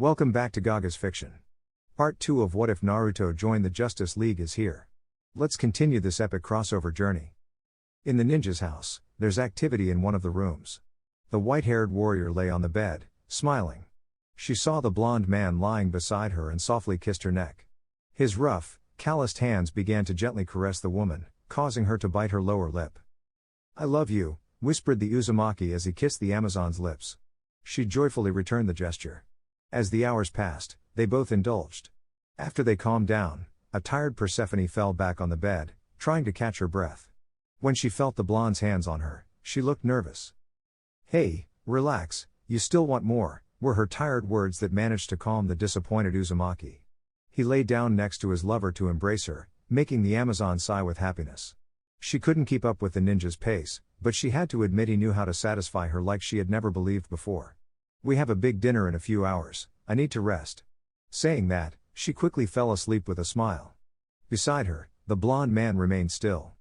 Welcome back to Gaga's Fiction. Part 2 of What If Naruto Joined the Justice League is here. Let's continue this epic crossover journey. In the ninja's house, there's activity in one of the rooms. The white-haired warrior lay on the bed, smiling. She saw the blonde man lying beside her and softly kissed her neck. His rough, calloused hands began to gently caress the woman, causing her to bite her lower lip. "I love you," whispered the Uzumaki as he kissed the Amazon's lips. She joyfully returned the gesture. As the hours passed, they both indulged. After they calmed down, a tired Persephone fell back on the bed, trying to catch her breath. When she felt the blonde's hands on her, she looked nervous. "Hey, relax, you still want more," were her tired words that managed to calm the disappointed Uzumaki. He lay down next to his lover to embrace her, making the Amazon sigh with happiness. She couldn't keep up with the ninja's pace, but she had to admit he knew how to satisfy her like she had never believed before. "We have a big dinner in a few hours, I need to rest." Saying that, she quickly fell asleep with a smile. Beside her, the blonde man remained still.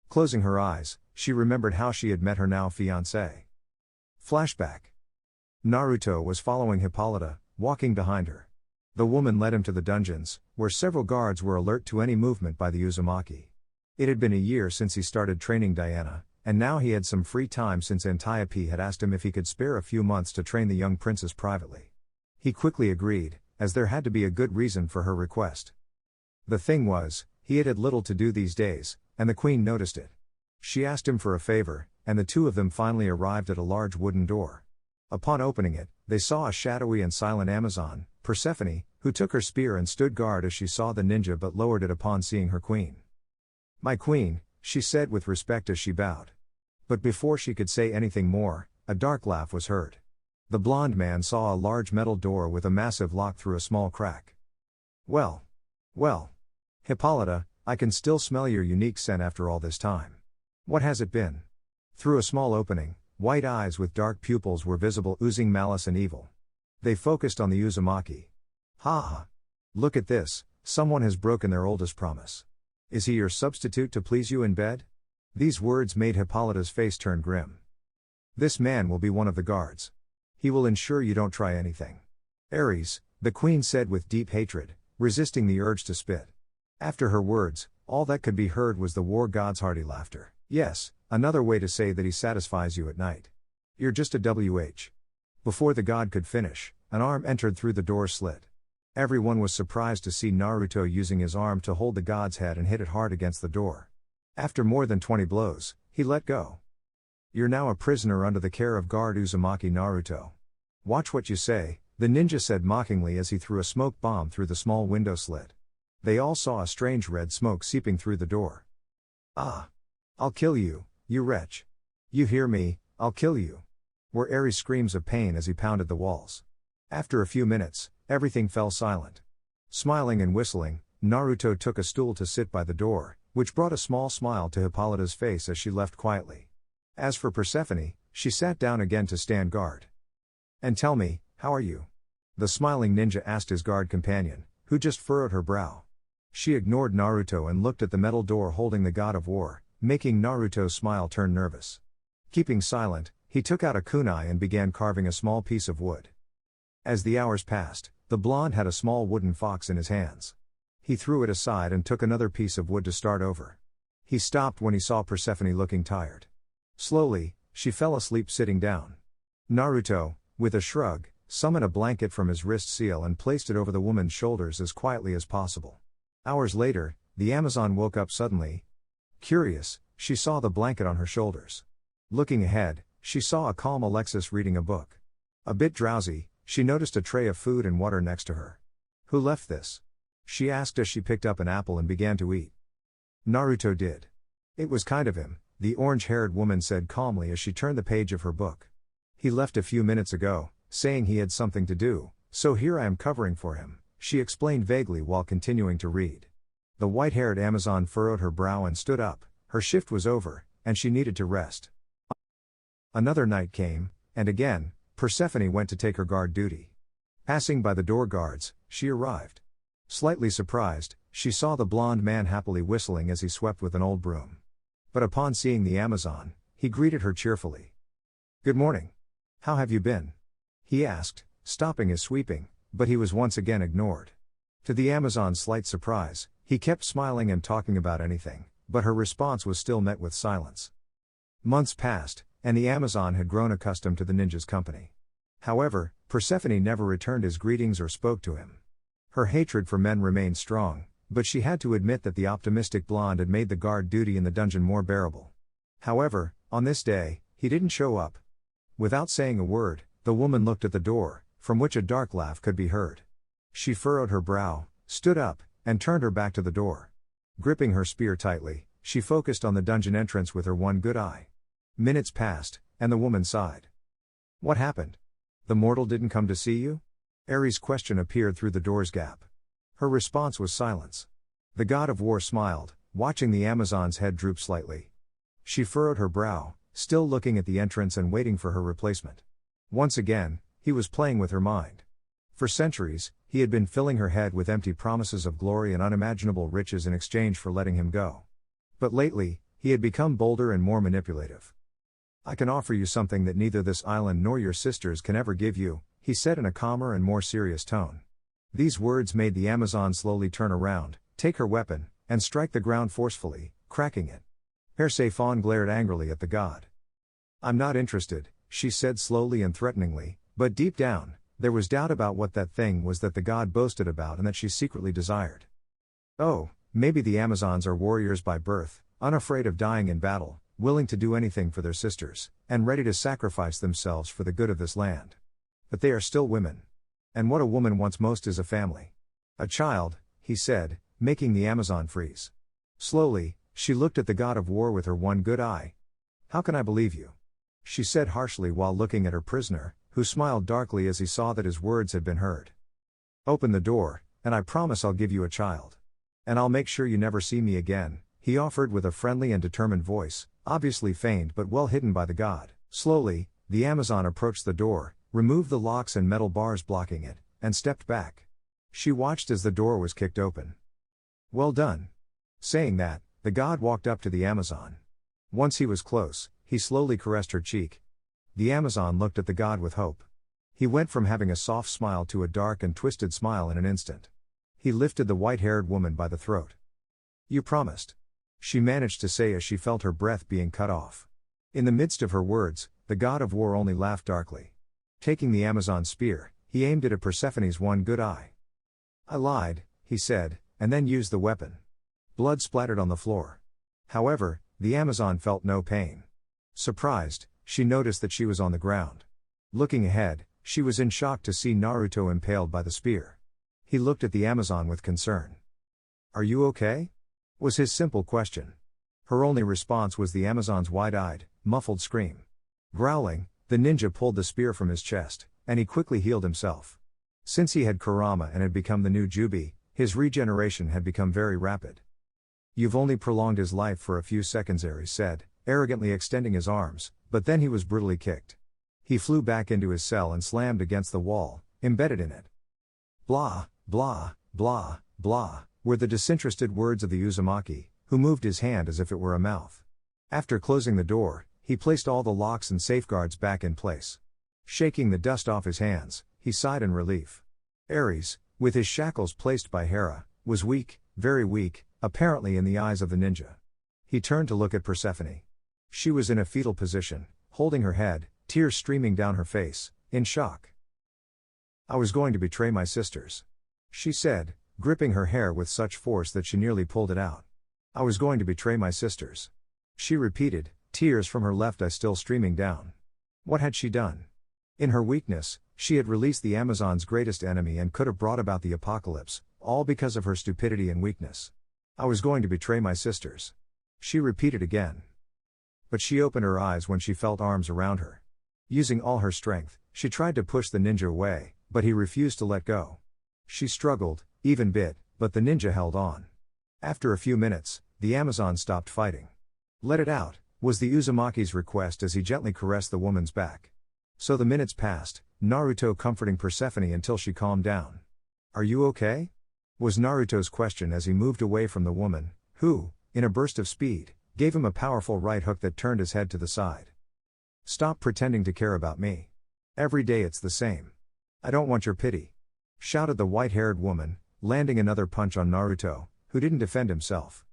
Closing her eyes, she remembered how she had met her now fiancé. Flashback. Naruto was following Hippolyta, walking behind her. The woman led him to the dungeons, where several guards were alert to any movement by the Uzumaki. It had been a year since he started training Diana, and now he had some free time since Antiope had asked him if he could spare a few months to train the young princess privately. He quickly agreed, as there had to be a good reason for her request. The thing was, he had little to do these days, and the queen noticed it. She asked him for a favor, and the two of them finally arrived at a large wooden door. Upon opening it, they saw a shadowy and silent Amazon, Persephone, who took her spear and stood guard as she saw the ninja but lowered it upon seeing her queen. "My queen," she said with respect as she bowed. But before she could say anything more, a dark laugh was heard. The blonde man saw a large metal door with a massive lock through a small crack. Well, Hippolyta, I can still smell your unique scent after all this time. What has it been?" Through a small opening, white eyes with dark pupils were visible, oozing malice and evil. They focused on the Uzumaki. "Ha ha! Look at this, someone has broken their oldest promise. Is he your substitute to please you in bed?" These words made Hippolyta's face turn grim. "This man will be one of the guards. He will ensure you don't try anything." "Ares," the queen said with deep hatred, resisting the urge to spit. After her words, all that could be heard was the war god's hearty laughter. "Yes, another way to say that he satisfies you at night. You're just a WH. Before the god could finish, an arm entered through the door slit. Everyone was surprised to see Naruto using his arm to hold the god's head and hit it hard against the door. After more than 20 blows, he let go. "You're now a prisoner under the care of guard Uzumaki Naruto. Watch what you say," the ninja said mockingly as he threw a smoke bomb through the small window slit. They all saw a strange red smoke seeping through the door. "Ah! I'll kill you, you wretch. You hear me, I'll kill you," were Ares' screams of pain as he pounded the walls. After a few minutes, everything fell silent. Smiling and whistling, Naruto took a stool to sit by the door, which brought a small smile to Hippolyta's face as she left quietly. As for Persephone, she sat down again to stand guard. "And tell me, how are you?" the smiling ninja asked his guard companion, who just furrowed her brow. She ignored Naruto and looked at the metal door holding the god of war, making Naruto's smile turn nervous. Keeping silent, he took out a kunai and began carving a small piece of wood. As the hours passed, the blonde had a small wooden fox in his hands. He threw it aside and took another piece of wood to start over. He stopped when he saw Persephone looking tired. Slowly, she fell asleep sitting down. Naruto, with a shrug, summoned a blanket from his wrist seal and placed it over the woman's shoulders as quietly as possible. Hours later, the Amazon woke up suddenly. Curious, she saw the blanket on her shoulders. Looking ahead, she saw a calm Alexis reading a book. A bit drowsy, she noticed a tray of food and water next to her. "Who left this?" she asked as she picked up an apple and began to eat. "Naruto did. It was kind of him," the orange-haired woman said calmly as she turned the page of her book. "He left a few minutes ago, saying he had something to do, so here I am covering for him," she explained vaguely while continuing to read. The white-haired Amazon furrowed her brow and stood up. Her shift was over, and she needed to rest. Another night came, and again, Persephone went to take her guard duty. Passing by the door guards, she arrived. Slightly surprised, she saw the blonde man happily whistling as he swept with an old broom. But upon seeing the Amazon, he greeted her cheerfully. "Good morning. How have you been?" he asked, stopping his sweeping, but he was once again ignored. To the Amazon's slight surprise, he kept smiling and talking about anything, but her response was still met with silence. Months passed, and the Amazon had grown accustomed to the ninja's company. However, Persephone never returned his greetings or spoke to him. Her hatred for men remained strong, but she had to admit that the optimistic blonde had made the guard duty in the dungeon more bearable. However, on this day, he didn't show up. Without saying a word, the woman looked at the door, from which a dark laugh could be heard. She furrowed her brow, stood up, and turned her back to the door. Gripping her spear tightly, she focused on the dungeon entrance with her one good eye. Minutes passed, and the woman sighed. "What happened? The mortal didn't come to see you?" Ares' question appeared through the door's gap. Her response was silence. The god of war smiled, watching the Amazon's head droop slightly. She furrowed her brow, still looking at the entrance and waiting for her replacement. Once again, he was playing with her mind. For centuries, he had been filling her head with empty promises of glory and unimaginable riches in exchange for letting him go. But lately, he had become bolder and more manipulative. "I can offer you something that neither this island nor your sisters can ever give you," he said in a calmer and more serious tone. These words made the Amazon slowly turn around, take her weapon, and strike the ground forcefully, cracking it. Persephone glared angrily at the god. "I'm not interested," she said slowly and threateningly, but deep down, there was doubt about what that thing was that the god boasted about and that she secretly desired. Oh, maybe the Amazons are warriors by birth, unafraid of dying in battle, willing to do anything for their sisters, and ready to sacrifice themselves for the good of this land. But they are still women. And what a woman wants most is a family. "A child," he said, making the Amazon freeze. Slowly, she looked at the god of war with her one good eye. "How can I believe you?" she said harshly while looking at her prisoner, who smiled darkly as he saw that his words had been heard. "Open the door, and I promise I'll give you a child. And I'll make sure you never see me again," he offered with a friendly and determined voice, obviously feigned but well hidden by the god. Slowly, the Amazon approached the door, removed the locks and metal bars blocking it, and stepped back. She watched as the door was kicked open. "Well done." Saying that, the god walked up to the Amazon. Once he was close, he slowly caressed her cheek. The Amazon looked at the god with hope. He went from having a soft smile to a dark and twisted smile in an instant. He lifted the white-haired woman by the throat. "You promised," she managed to say as she felt her breath being cut off. In the midst of her words, the god of war only laughed darkly. Taking the Amazon's spear, he aimed it at Persephone's one good eye. "I lied," he said, and then used the weapon. Blood splattered on the floor. However, the Amazon felt no pain. Surprised, she noticed that she was on the ground. Looking ahead, she was in shock to see Naruto impaled by the spear. He looked at the Amazon with concern. "Are you okay?" was his simple question. Her only response was the Amazon's wide-eyed, muffled scream. Growling, the ninja pulled the spear from his chest, and he quickly healed himself. Since he had Kurama and had become the new Jubi, his regeneration had become very rapid. "You've only prolonged his life for a few seconds," Ares said, arrogantly extending his arms, but then he was brutally kicked. He flew back into his cell and slammed against the wall, embedded in it. "Blah, blah, blah, blah," were the disinterested words of the Uzumaki, who moved his hand as if it were a mouth. After closing the door, he placed all the locks and safeguards back in place. Shaking the dust off his hands, he sighed in relief. Ares, with his shackles placed by Hera, was weak, very weak, apparently in the eyes of the ninja. He turned to look at Persephone. She was in a fetal position, holding her head, tears streaming down her face, in shock. "I was going to betray my sisters," she said, gripping her hair with such force that she nearly pulled it out. "I was going to betray my sisters," she repeated, tears from her left eye still streaming down. What had she done? In her weakness, she had released the Amazon's greatest enemy and could have brought about the apocalypse, all because of her stupidity and weakness. "I was going to betray my sisters," she repeated again. But she opened her eyes when she felt arms around her. Using all her strength, she tried to push the ninja away, but he refused to let go. She struggled, even bit, but the ninja held on. After a few minutes, the Amazon stopped fighting. "Let it out," was the Uzumaki's request as he gently caressed the woman's back. So the minutes passed, Naruto comforting Persephone until she calmed down. "Are you okay?" was Naruto's question as he moved away from the woman, who, in a burst of speed, gave him a powerful right hook that turned his head to the side. "Stop pretending to care about me. Every day it's the same. I don't want your pity." shouted the white-haired woman, landing another punch on Naruto, who didn't defend himself.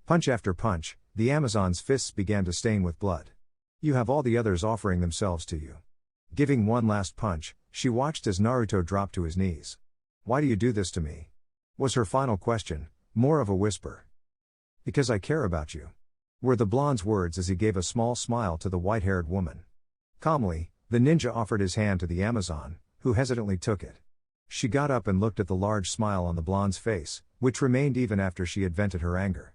Punch after punch, the Amazon's fists began to stain with blood. You have all the others offering themselves to you. Giving one last punch, she watched as Naruto dropped to his knees. Why do you do this to me? Was her final question, more of a whisper. Because I care about you, were the blonde's words as he gave a small smile to the white-haired woman. Calmly, the ninja offered his hand to the Amazon, who hesitantly took it. She got up and looked at the large smile on the blonde's face, which remained even after she had vented her anger.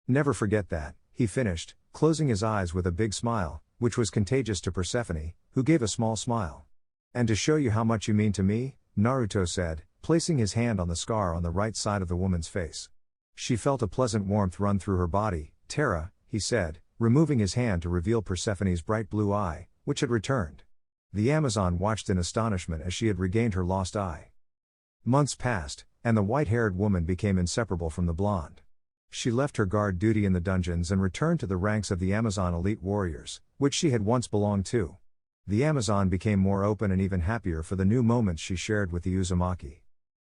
Never forget that, he finished, closing his eyes with a big smile, which was contagious to Persephone, who gave a small smile. And to show you how much you mean to me, Naruto said, placing his hand on the scar on the right side of the woman's face. She felt a pleasant warmth run through her body. Terra, he said, removing his hand to reveal Persephone's bright blue eye, which had returned. The Amazon watched in astonishment as she had regained her lost eye. Months passed, and the white-haired woman became inseparable from the blonde. She left her guard duty in the dungeons and returned to the ranks of the Amazon elite warriors, which she had once belonged to. The Amazon became more open and even happier for the new moments she shared with the Uzumaki.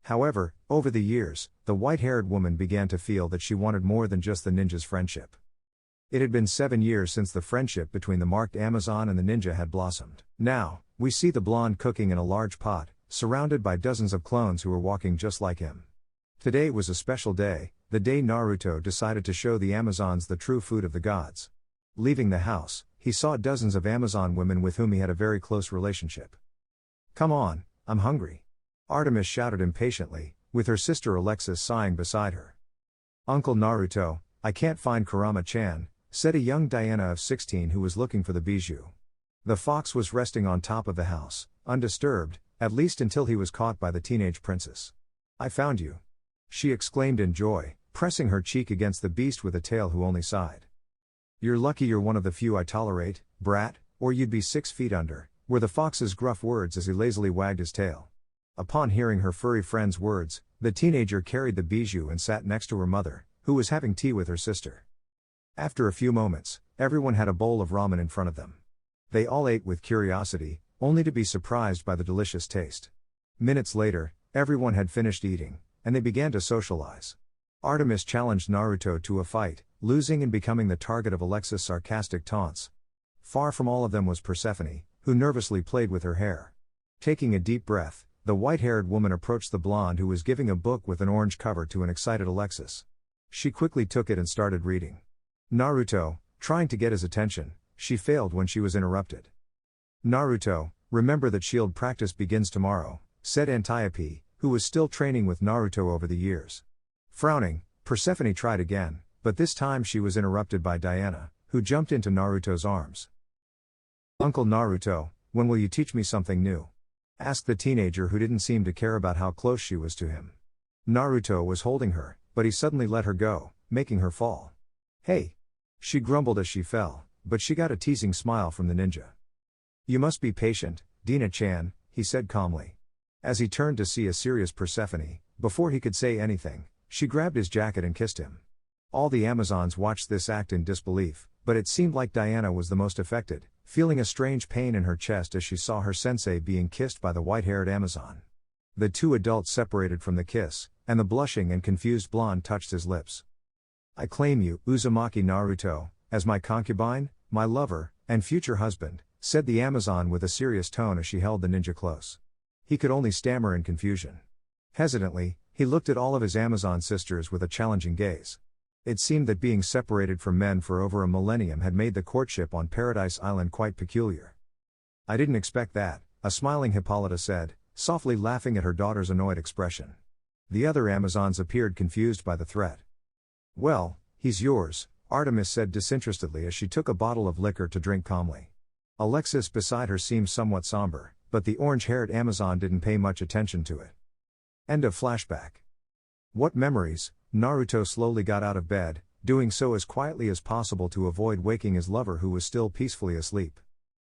However, over the years, the white-haired woman began to feel that she wanted more than just the ninja's friendship. It had been 7 years since the friendship between the marked Amazon and the ninja had blossomed. Now, we see the blonde cooking in a large pot, surrounded by dozens of clones who were walking just like him. Today was a special day, the day Naruto decided to show the Amazons the true food of the gods. Leaving the house, he saw dozens of Amazon women with whom he had a very close relationship. Come on, I'm hungry. Artemis shouted impatiently, with her sister Alexis sighing beside her. Uncle Naruto, I can't find Kurama-chan, said a young Diana of 16 who was looking for the bijou. The fox was resting on top of the house, undisturbed, at least until he was caught by the teenage princess. I found you, she exclaimed in joy, pressing her cheek against the beast with a tail who only sighed. You're lucky you're one of the few I tolerate, brat, or you'd be 6 feet under, were the fox's gruff words as he lazily wagged his tail. Upon hearing her furry friend's words, the teenager carried the bijou and sat next to her mother, who was having tea with her sister. After a few moments, everyone had a bowl of ramen in front of them. They all ate with curiosity, only to be surprised by the delicious taste. Minutes later, everyone had finished eating, and they began to socialize. Artemis challenged Naruto to a fight, losing and becoming the target of Alexis' sarcastic taunts. Far from all of them was Persephone, who nervously played with her hair. Taking a deep breath, the white-haired woman approached the blonde who was giving a book with an orange cover to an excited Alexis. She quickly took it and started reading. Naruto, trying to get his attention, she failed when she was interrupted. Naruto, remember that shield practice begins tomorrow, said Antiope, who was still training with Naruto over the years. Frowning, Persephone tried again, but this time she was interrupted by Diana, who jumped into Naruto's arms. Uncle Naruto, when will you teach me something new? Asked the teenager who didn't seem to care about how close she was to him. Naruto was holding her, but he suddenly let her go, making her fall. Hey! She grumbled as she fell, but she got a teasing smile from the ninja. You must be patient, Dina-chan, he said calmly. As he turned to see a serious Persephone, before he could say anything, she grabbed his jacket and kissed him. All the Amazons watched this act in disbelief, but it seemed like Diana was the most affected, feeling a strange pain in her chest as she saw her sensei being kissed by the white-haired Amazon. The two adults separated from the kiss, and the blushing and confused blonde touched his lips. I claim you, Uzumaki Naruto, as my concubine, my lover, and future husband, said the Amazon with a serious tone as she held the ninja close. He could only stammer in confusion. Hesitantly, he looked at all of his Amazon sisters with a challenging gaze. It seemed that being separated from men for over a millennium had made the courtship on Paradise Island quite peculiar. I didn't expect that, a smiling Hippolyta said, softly laughing at her daughter's annoyed expression. The other Amazons appeared confused by the threat. Well, he's yours, Artemis said disinterestedly as she took a bottle of liquor to drink calmly. Alexis beside her seemed somewhat somber, but the orange-haired Amazon didn't pay much attention to it. End of flashback. What memories? Naruto slowly got out of bed, doing so as quietly as possible to avoid waking his lover who was still peacefully asleep.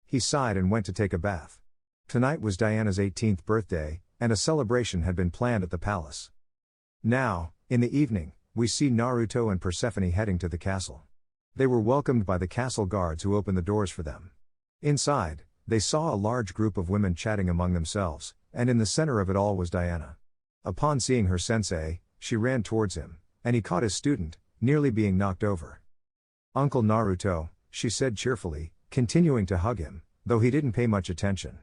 He sighed and went to take a bath. Tonight was Diana's 18th birthday, and a celebration had been planned at the palace. Now, in the evening, we see Naruto and Persephone heading to the castle. They were welcomed by the castle guards who opened the doors for them. Inside, they saw a large group of women chatting among themselves, and in the center of it all was Diana. Upon seeing her sensei, she ran towards him, and he caught his student, nearly being knocked over. "Uncle Naruto," she said cheerfully, continuing to hug him, though he didn't pay much attention.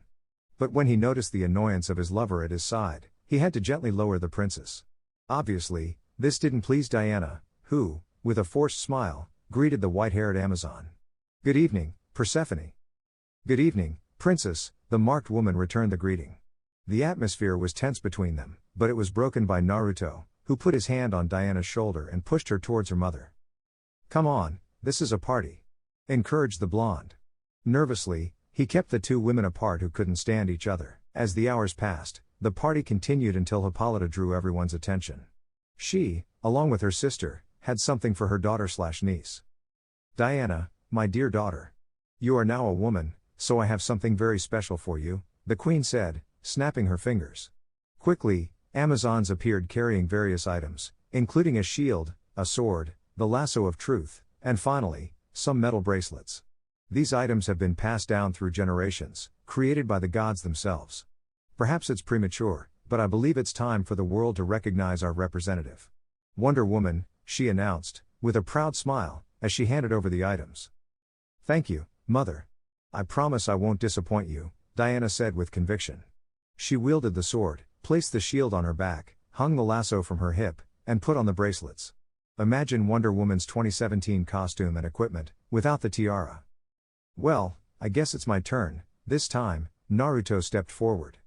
But when he noticed the annoyance of his lover at his side, he had to gently lower the princess. Obviously, this didn't please Diana, who, with a forced smile, greeted the white-haired Amazon. "Good evening, Persephone." "Good evening, Princess," the marked woman returned the greeting. The atmosphere was tense between them, but it was broken by Naruto, who put his hand on Diana's shoulder and pushed her towards her mother. "Come on, this is a party," encouraged the blonde. Nervously, he kept the two women apart who couldn't stand each other. As the hours passed, the party continued until Hippolyta drew everyone's attention. She, along with her sister, had something for her daughter/niece. "Diana, my dear daughter. You are now a woman, so I have something very special for you," the queen said, snapping her fingers. Quickly, Amazons appeared carrying various items, including a shield, a sword, the lasso of truth, and finally, some metal bracelets. These items have been passed down through generations, created by the gods themselves. Perhaps it's premature, but I believe it's time for the world to recognize our representative. Wonder Woman, she announced, with a proud smile, as she handed over the items. "Thank you, Mother. I promise I won't disappoint you," Diana said with conviction. She wielded the sword, placed the shield on her back, hung the lasso from her hip, and put on the bracelets. Imagine Wonder Woman's 2017 costume and equipment, without the tiara. "Well, I guess it's my turn." This time, Naruto stepped forward.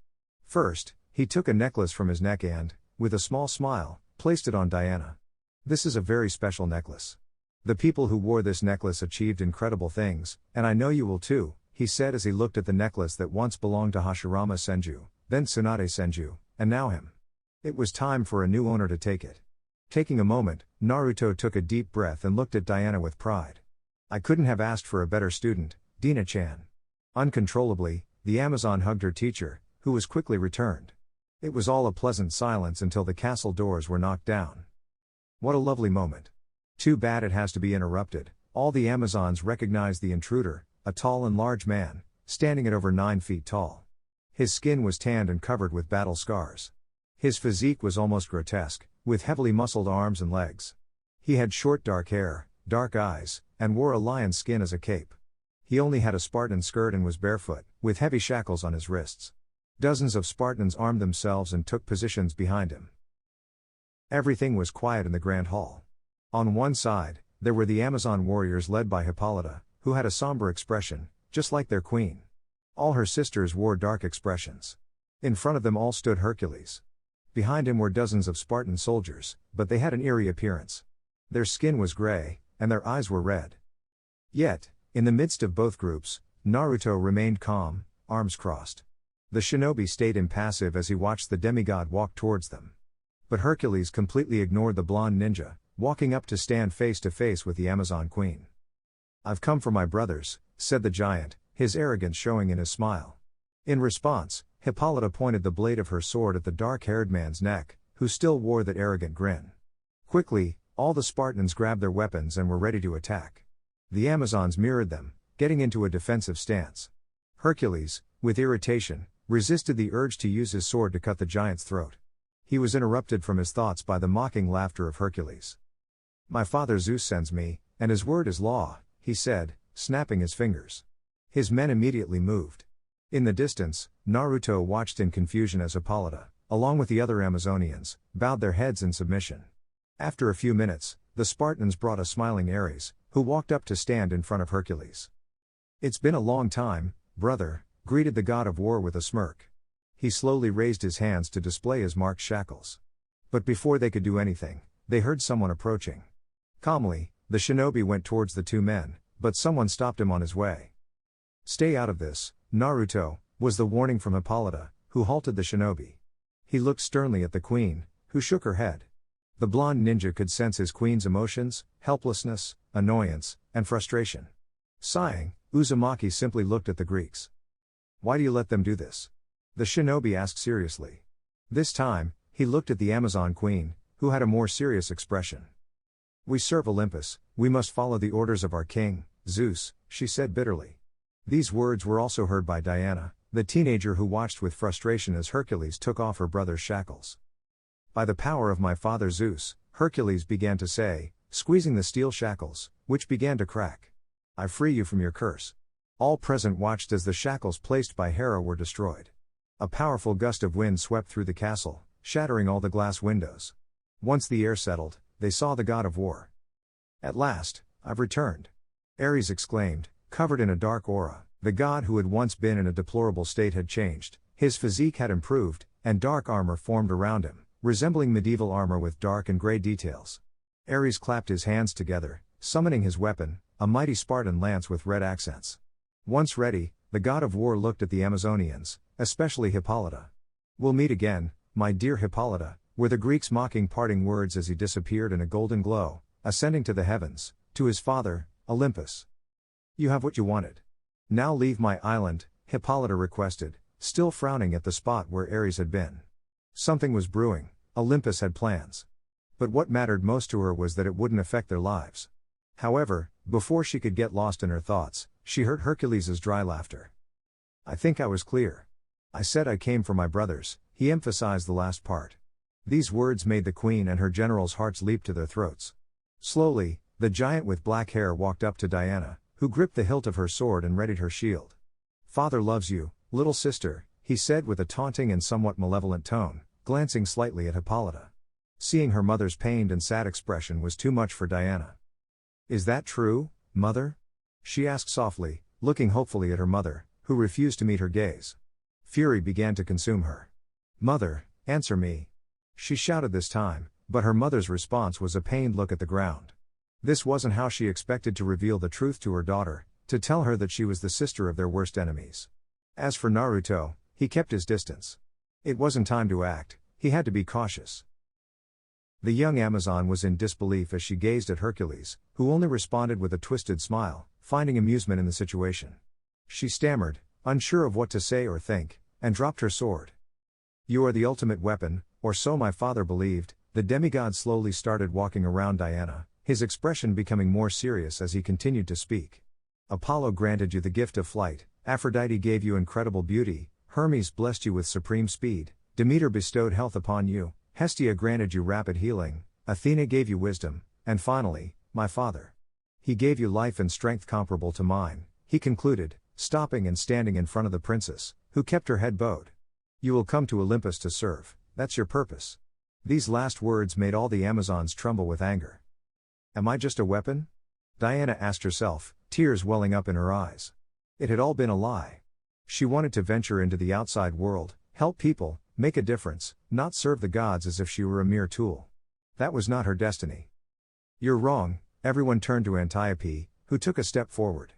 First, he took a necklace from his neck and, with a small smile, placed it on Diana. "This is a very special necklace. The people who wore this necklace achieved incredible things, and I know you will too," he said as he looked at the necklace that once belonged to Hashirama Senju, then Tsunade Senju, and now him. It was time for a new owner to take it. Taking a moment, Naruto took a deep breath and looked at Diana with pride. "I couldn't have asked for a better student, Dina-chan." Uncontrollably, the Amazon hugged her teacher, who was quickly returned. It was all a pleasant silence until the castle doors were knocked down. What a lovely moment. Too bad it has to be interrupted. All the Amazons recognized the intruder, a tall and large man, standing at over 9 feet tall. His skin was tanned and covered with battle scars. His physique was almost grotesque, with heavily muscled arms and legs. He had short dark hair, dark eyes, and wore a lion's skin as a cape. He only had a Spartan skirt and was barefoot, with heavy shackles on his wrists. Dozens of Spartans armed themselves and took positions behind him. Everything was quiet in the grand hall. On one side, there were the Amazon warriors led by Hippolyta, who had a somber expression, just like their queen. All her sisters wore dark expressions. In front of them all stood Hercules. Behind him were dozens of Spartan soldiers, but they had an eerie appearance. Their skin was gray, and their eyes were red. Yet, in the midst of both groups, Naruto remained calm, arms crossed. The shinobi stayed impassive as he watched the demigod walk towards them. But Hercules completely ignored the blonde ninja, walking up to stand face to face with the Amazon queen. "I've come for my brothers," said the giant, his arrogance showing in his smile. In response, Hippolyta pointed the blade of her sword at the dark-haired man's neck, who still wore that arrogant grin. Quickly, all the Spartans grabbed their weapons and were ready to attack. The Amazons mirrored them, getting into a defensive stance. Hercules, with irritation, resisted the urge to use his sword to cut the giant's throat. He was interrupted from his thoughts by the mocking laughter of Hercules. "My father Zeus sends me, and his word is law," he said, snapping his fingers. His men immediately moved. In the distance, Naruto watched in confusion as Hippolyta, along with the other Amazonians, bowed their heads in submission. After a few minutes, the Spartans brought a smiling Ares, who walked up to stand in front of Hercules. "It's been a long time, brother," greeted the god of war with a smirk. He slowly raised his hands to display his marked shackles. But before they could do anything, they heard someone approaching. Calmly, the shinobi went towards the two men, but someone stopped him on his way. "Stay out of this, Naruto," was the warning from Hippolyta, who halted the shinobi. He looked sternly at the queen, who shook her head. The blonde ninja could sense his queen's emotions, helplessness, annoyance, and frustration. Sighing, Uzumaki simply looked at the Greeks. "Why do you let them do this?" the shinobi asked seriously. This time, he looked at the Amazon queen, who had a more serious expression. "We serve Olympus, we must follow the orders of our king, Zeus," she said bitterly. These words were also heard by Diana, the teenager who watched with frustration as Hercules took off her brother's shackles. By the power of my father Zeus, Hercules began to say, squeezing the steel shackles, which began to crack. I free you from your curse. All present watched as the shackles placed by Hera were destroyed. A powerful gust of wind swept through the castle, shattering all the glass windows. Once the air settled, they saw the god of war. At last, I've returned. Ares exclaimed, covered in a dark aura. The god who had once been in a deplorable state had changed, his physique had improved, and dark armor formed around him, resembling medieval armor with dark and gray details. Ares clapped his hands together, summoning his weapon, a mighty Spartan lance with red accents. Once ready, the god of war looked at the Amazonians, especially Hippolyta. We'll meet again, my dear Hippolyta, were the Greek's mocking parting words as he disappeared in a golden glow, ascending to the heavens, to his father, Olympus. You have what you wanted. Now leave my island, Hippolyta requested, still frowning at the spot where Ares had been. Something was brewing, Olympus had plans. But what mattered most to her was that it wouldn't affect their lives. However, before she could get lost in her thoughts, she heard Hercules' dry laughter. I think I was clear. I said I came for my brothers, he emphasized the last part. These words made the queen and her generals' hearts leap to their throats. Slowly, the giant with black hair walked up to Diana, who gripped the hilt of her sword and readied her shield. Father loves you, little sister, he said with a taunting and somewhat malevolent tone, glancing slightly at Hippolyta. Seeing her mother's pained and sad expression was too much for Diana. Is that true, mother? She asked softly, looking hopefully at her mother, who refused to meet her gaze. Fury began to consume her. Mother, answer me. She shouted this time, but her mother's response was a pained look at the ground. This wasn't how she expected to reveal the truth to her daughter, to tell her that she was the sister of their worst enemies. As for Naruto, he kept his distance. It wasn't time to act, he had to be cautious. The young Amazon was in disbelief as she gazed at Hercules, who only responded with a twisted smile, finding amusement in the situation. She stammered, unsure of what to say or think, and dropped her sword. You are the ultimate weapon, or so my father believed. The demigod slowly started walking around Diana, his expression becoming more serious as he continued to speak. Apollo granted you the gift of flight, Aphrodite gave you incredible beauty, Hermes blessed you with supreme speed, Demeter bestowed health upon you, Hestia granted you rapid healing, Athena gave you wisdom, and finally, my father. He gave you life and strength comparable to mine, he concluded, stopping and standing in front of the princess, who kept her head bowed. You will come to Olympus to serve, that's your purpose. These last words made all the Amazons tremble with anger. Am I just a weapon? Diana asked herself, tears welling up in her eyes. It had all been a lie. She wanted to venture into the outside world, help people, make a difference, not serve the gods as if she were a mere tool. That was not her destiny. You're wrong, everyone turned to Antiope, who took a step forward.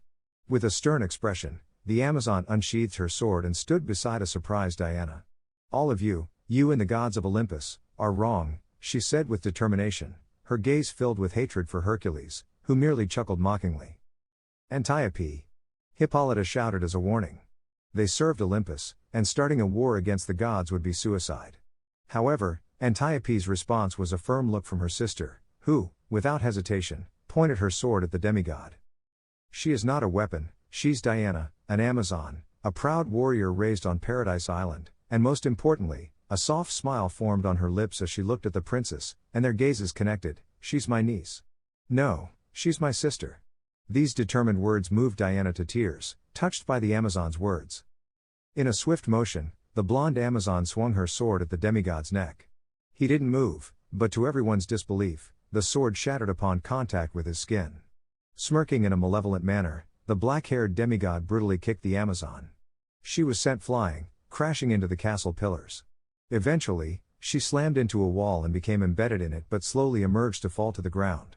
With a stern expression, the Amazon unsheathed her sword and stood beside a surprised Diana. All of you, you and the gods of Olympus, are wrong, she said with determination, her gaze filled with hatred for Hercules, who merely chuckled mockingly. Antiope! Hippolyta shouted as a warning. They served Olympus, and starting a war against the gods would be suicide. However, Antiope's response was a firm look from her sister, who, without hesitation, pointed her sword at the demigod. She is not a weapon, she's Diana, an Amazon, a proud warrior raised on Paradise Island, and most importantly, a soft smile formed on her lips as she looked at the princess, and their gazes connected. She's my niece. No, she's my sister. These determined words moved Diana to tears, touched by the Amazon's words. In a swift motion, the blonde Amazon swung her sword at the demigod's neck. He didn't move, but to everyone's disbelief, the sword shattered upon contact with his skin. Smirking in a malevolent manner, the black-haired demigod brutally kicked the Amazon. She was sent flying, crashing into the castle pillars. Eventually, she slammed into a wall and became embedded in it but slowly emerged to fall to the ground.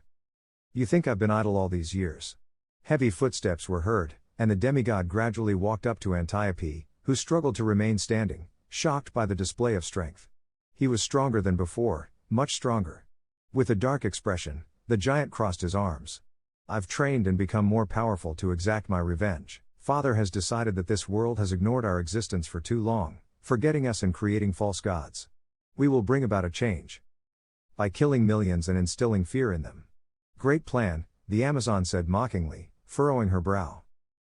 You think I've been idle all these years? Heavy footsteps were heard, and the demigod gradually walked up to Antiope, who struggled to remain standing, shocked by the display of strength. He was stronger than before, much stronger. With a dark expression, the giant crossed his arms. I've trained and become more powerful to exact my revenge. Father has decided that this world has ignored our existence for too long, forgetting us and creating false gods. We will bring about a change. By killing millions and instilling fear in them. Great plan, the Amazon said mockingly, furrowing her brow.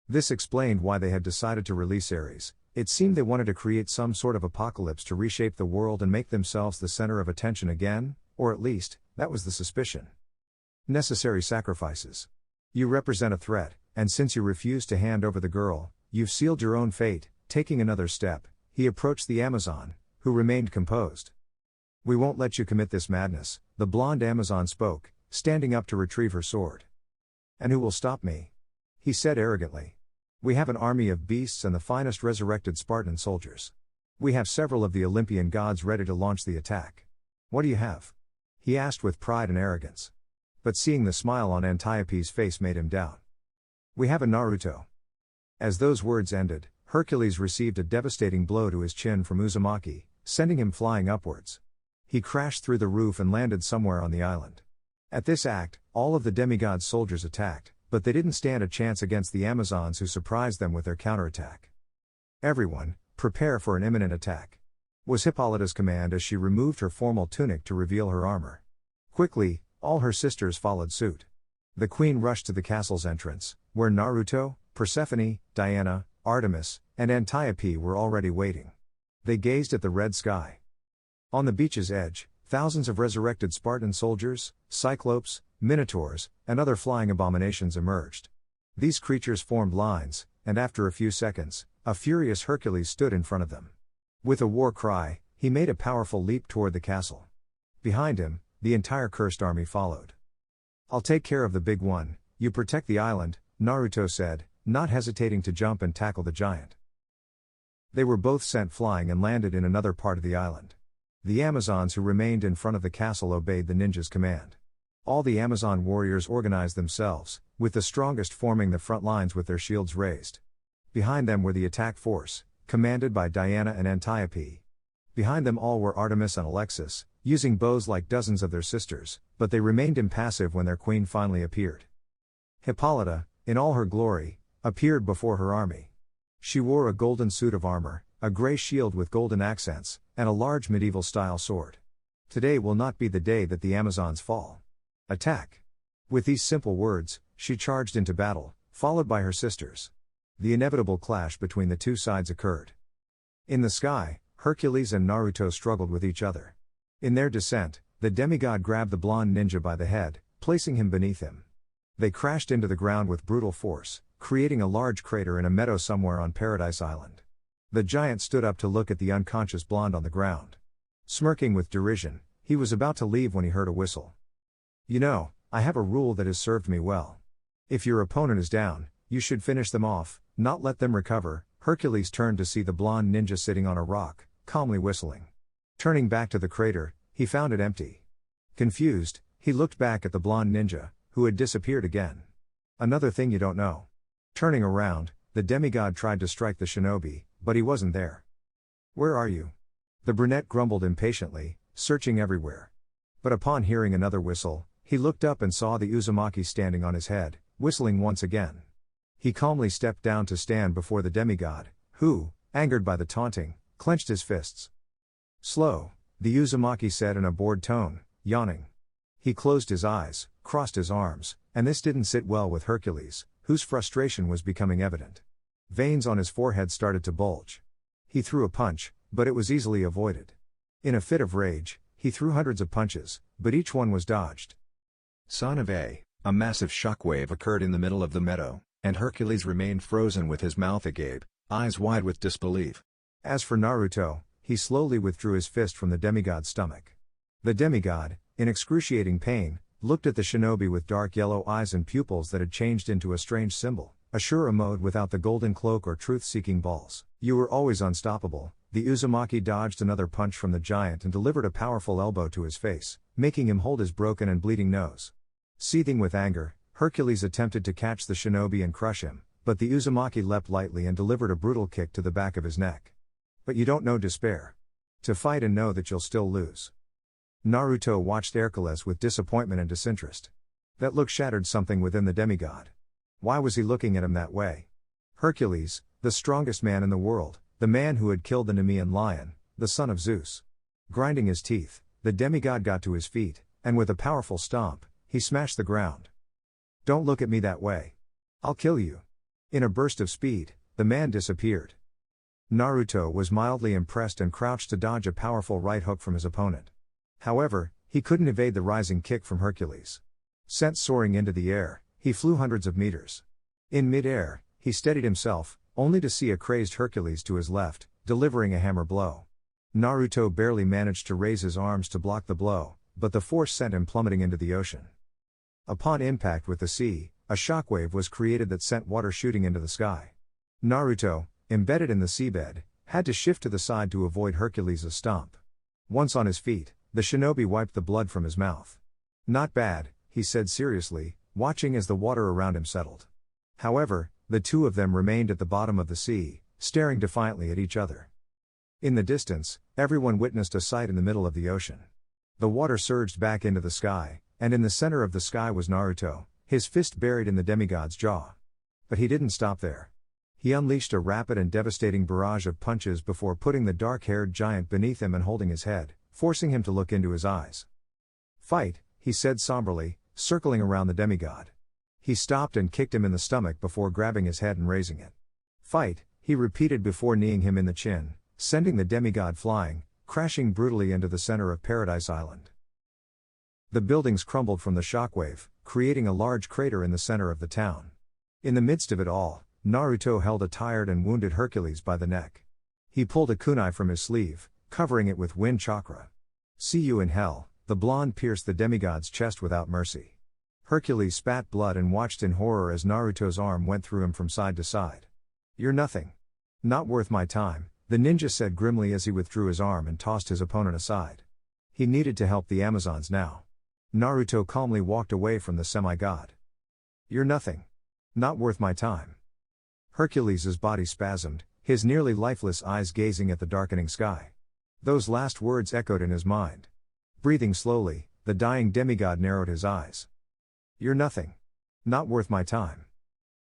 This explained why they had decided to release Ares. It seemed they wanted to create some sort of apocalypse to reshape the world and make themselves the center of attention again, or at least, that was the suspicion. Necessary sacrifices. You represent a threat, and since you refused to hand over the girl, you've sealed your own fate. Taking another step, he approached the Amazon, who remained composed. We won't let you commit this madness, the blonde Amazon spoke, standing up to retrieve her sword. And who will stop me? He said arrogantly. We have an army of beasts and the finest resurrected Spartan soldiers. We have several of the Olympian gods ready to launch the attack. What do you have? He asked with pride and arrogance. But seeing the smile on Antiope's face made him doubt. We have a Naruto. As those words ended, Hercules received a devastating blow to his chin from Uzumaki, sending him flying upwards. He crashed through the roof and landed somewhere on the island. At this act, all of the demigod's soldiers attacked, but they didn't stand a chance against the Amazons who surprised them with their counterattack. Everyone, prepare for an imminent attack, was Hippolyta's command as she removed her formal tunic to reveal her armor. Quickly, all her sisters followed suit. The queen rushed to the castle's entrance, where Naruto, Persephone, Diana, Artemis, and Antiope were already waiting. They gazed at the red sky. On the beach's edge, thousands of resurrected Spartan soldiers, cyclopes, minotaurs, and other flying abominations emerged. These creatures formed lines, and after a few seconds, a furious Hercules stood in front of them. With a war cry, he made a powerful leap toward the castle. Behind him, the entire cursed army followed. I'll take care of the big one, you protect the island, Naruto said, not hesitating to jump and tackle the giant. They were both sent flying and landed in another part of the island. The Amazons who remained in front of the castle obeyed the ninja's command. All the Amazon warriors organized themselves, with the strongest forming the front lines with their shields raised. Behind them were the attack force, commanded by Diana and Antiope. Behind them all were Artemis and Alexis, using bows like dozens of their sisters, but they remained impassive when their queen finally appeared. Hippolyta, in all her glory, appeared before her army. She wore a golden suit of armor, a gray shield with golden accents, and a large medieval-style sword. Today will not be the day that the Amazons fall. Attack! With these simple words, she charged into battle, followed by her sisters. The inevitable clash between the two sides occurred. In the sky, Hercules and Naruto struggled with each other. In their descent, the demigod grabbed the blonde ninja by the head, placing him beneath him. They crashed into the ground with brutal force, creating a large crater in a meadow somewhere on Paradise Island. The giant stood up to look at the unconscious blonde on the ground. Smirking with derision, he was about to leave when he heard a whistle. You know, I have a rule that has served me well. If your opponent is down, you should finish them off, not let them recover. Hercules turned to see the blonde ninja sitting on a rock, calmly whistling. Turning back to the crater, he found it empty. Confused, he looked back at the blonde ninja, who had disappeared again. Another thing you don't know. Turning around, the demigod tried to strike the shinobi, but he wasn't there. Where are you? The brunette grumbled impatiently, searching everywhere. But upon hearing another whistle, he looked up and saw the Uzumaki standing on his head, whistling once again. He calmly stepped down to stand before the demigod, who, angered by the taunting, clenched his fists. Slow, the Uzumaki said in a bored tone, yawning. He closed his eyes, crossed his arms, and this didn't sit well with Hercules, whose frustration was becoming evident. Veins on his forehead started to bulge. He threw a punch, but it was easily avoided. In a fit of rage, he threw hundreds of punches, but each one was dodged. Son of a massive shockwave occurred in the middle of the meadow, and Hercules remained frozen with his mouth agape, eyes wide with disbelief. As for Naruto, he slowly withdrew his fist from the demigod's stomach. The demigod, in excruciating pain, looked at the shinobi with dark yellow eyes and pupils that had changed into a strange symbol, a Shura mode without the golden cloak or truth-seeking balls. You were always unstoppable. The Uzumaki dodged another punch from the giant and delivered a powerful elbow to his face, making him hold his broken and bleeding nose. Seething with anger, Hercules attempted to catch the shinobi and crush him, but the Uzumaki leapt lightly and delivered a brutal kick to the back of his neck. But you don't know despair. To fight and know that you'll still lose. Naruto watched Hercules with disappointment and disinterest. That look shattered something within the demigod. Why was he looking at him that way? Hercules, the strongest man in the world, the man who had killed the Nemean lion, the son of Zeus. Grinding his teeth, the demigod got to his feet, and with a powerful stomp, he smashed the ground. Don't look at me that way. I'll kill you. In a burst of speed, the man disappeared. Naruto was mildly impressed and crouched to dodge a powerful right hook from his opponent. However, he couldn't evade the rising kick from Hercules. Sent soaring into the air, he flew hundreds of meters. In mid-air, he steadied himself, only to see a crazed Hercules to his left, delivering a hammer blow. Naruto barely managed to raise his arms to block the blow, but the force sent him plummeting into the ocean. Upon impact with the sea, a shockwave was created that sent water shooting into the sky. Naruto, embedded in the seabed, had to shift to the side to avoid Hercules' stomp. Once on his feet, the shinobi wiped the blood from his mouth. "Not bad," he said seriously, watching as the water around him settled. However, the two of them remained at the bottom of the sea, staring defiantly at each other. In the distance, everyone witnessed a sight in the middle of the ocean. The water surged back into the sky, and in the center of the sky was Naruto, his fist buried in the demigod's jaw. But he didn't stop there. He unleashed a rapid and devastating barrage of punches before putting the dark-haired giant beneath him and holding his head, forcing him to look into his eyes. "Fight," he said somberly, circling around the demigod. He stopped and kicked him in the stomach before grabbing his head and raising it. "Fight," he repeated before kneeing him in the chin, sending the demigod flying, crashing brutally into the center of Paradise Island. The buildings crumbled from the shockwave, creating a large crater in the center of the town. In the midst of it all, Naruto held a tired and wounded Hercules by the neck. He pulled a kunai from his sleeve, covering it with wind chakra. "See you in hell," the blonde pierced the demigod's chest without mercy. Hercules spat blood and watched in horror as Naruto's arm went through him from side to side. "You're nothing. Not worth my time," the ninja said grimly as he withdrew his arm and tossed his opponent aside. He needed to help the Amazons now. Naruto calmly walked away from the semi-god. "You're nothing. Not worth my time." Hercules' body spasmed, his nearly lifeless eyes gazing at the darkening sky. Those last words echoed in his mind. Breathing slowly, the dying demigod narrowed his eyes. "You're nothing. Not worth my time."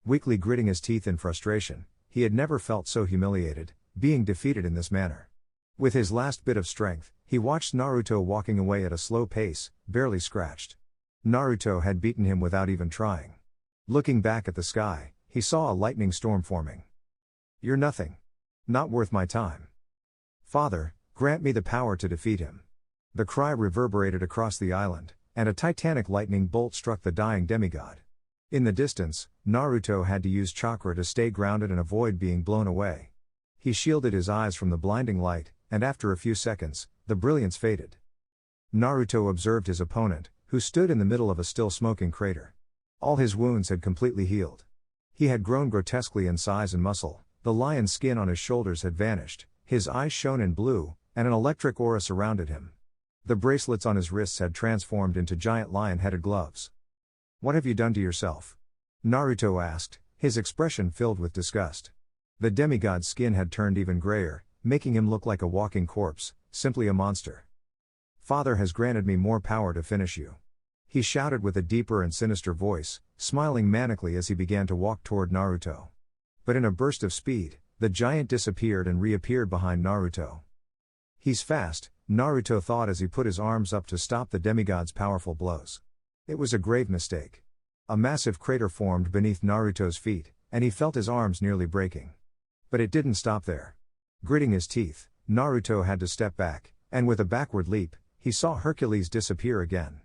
Weakly gritting his teeth in frustration, he had never felt so humiliated, being defeated in this manner. With his last bit of strength, he watched Naruto walking away at a slow pace, barely scratched. Naruto had beaten him without even trying. Looking back at the sky, he saw a lightning storm forming. "You're nothing. Not worth my time. Father, grant me the power to defeat him." The cry reverberated across the island, and a titanic lightning bolt struck the dying demigod. In the distance, Naruto had to use chakra to stay grounded and avoid being blown away. He shielded his eyes from the blinding light, and after a few seconds, the brilliance faded. Naruto observed his opponent, who stood in the middle of a still smoking crater. All his wounds had completely healed. He had grown grotesquely in size and muscle, the lion skin on his shoulders had vanished, his eyes shone in blue, and an electric aura surrounded him. The bracelets on his wrists had transformed into giant lion-headed gloves. "What have you done to yourself?" Naruto asked, his expression filled with disgust. The demigod's skin had turned even grayer, making him look like a walking corpse, simply a monster. "Father has granted me more power to finish you," he shouted with a deeper and sinister voice, smiling manically as he began to walk toward Naruto. But in a burst of speed, the giant disappeared and reappeared behind Naruto. "He's fast," Naruto thought as he put his arms up to stop the demigod's powerful blows. It was a grave mistake. A massive crater formed beneath Naruto's feet, and he felt his arms nearly breaking. But it didn't stop there. Gritting his teeth, Naruto had to step back, and with a backward leap, he saw Hercules disappear again.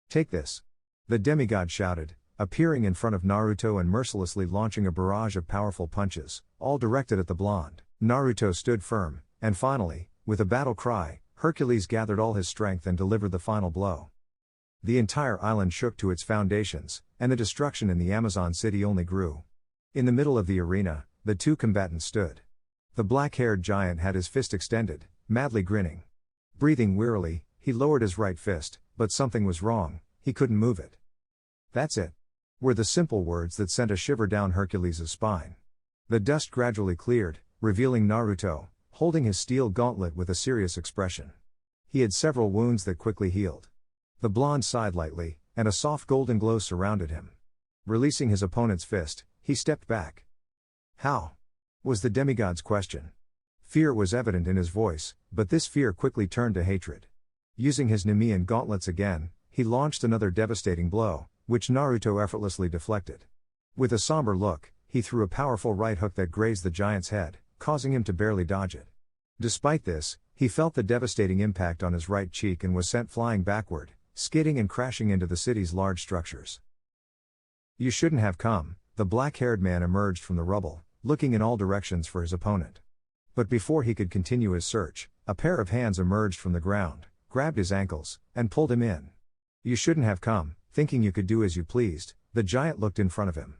"Take this!" the demigod shouted, appearing in front of Naruto and mercilessly launching a barrage of powerful punches, all directed at the blonde. Naruto stood firm, and finally, with a battle cry, Hercules gathered all his strength and delivered the final blow. The entire island shook to its foundations, and the destruction in the Amazon city only grew. In the middle of the arena, the two combatants stood. The black-haired giant had his fist extended, madly grinning. Breathing wearily, he lowered his right fist, but something was wrong, he couldn't move it. "That's it," were the simple words that sent a shiver down Hercules' spine. The dust gradually cleared, revealing Naruto, holding his steel gauntlet with a serious expression. He had several wounds that quickly healed. The blonde sighed lightly, and a soft golden glow surrounded him. Releasing his opponent's fist, he stepped back. "How?" was the demigod's question. Fear was evident in his voice, but this fear quickly turned to hatred. Using his Nemean gauntlets again, he launched another devastating blow, which Naruto effortlessly deflected. With a somber look, he threw a powerful right hook that grazed the giant's head, causing him to barely dodge it. Despite this, he felt the devastating impact on his right cheek and was sent flying backward, skidding and crashing into the city's large structures. "You shouldn't have come," the black-haired man emerged from the rubble, looking in all directions for his opponent. But before he could continue his search, a pair of hands emerged from the ground, grabbed his ankles, and pulled him in. "You shouldn't have come," thinking you could do as you pleased, the giant looked in front of him.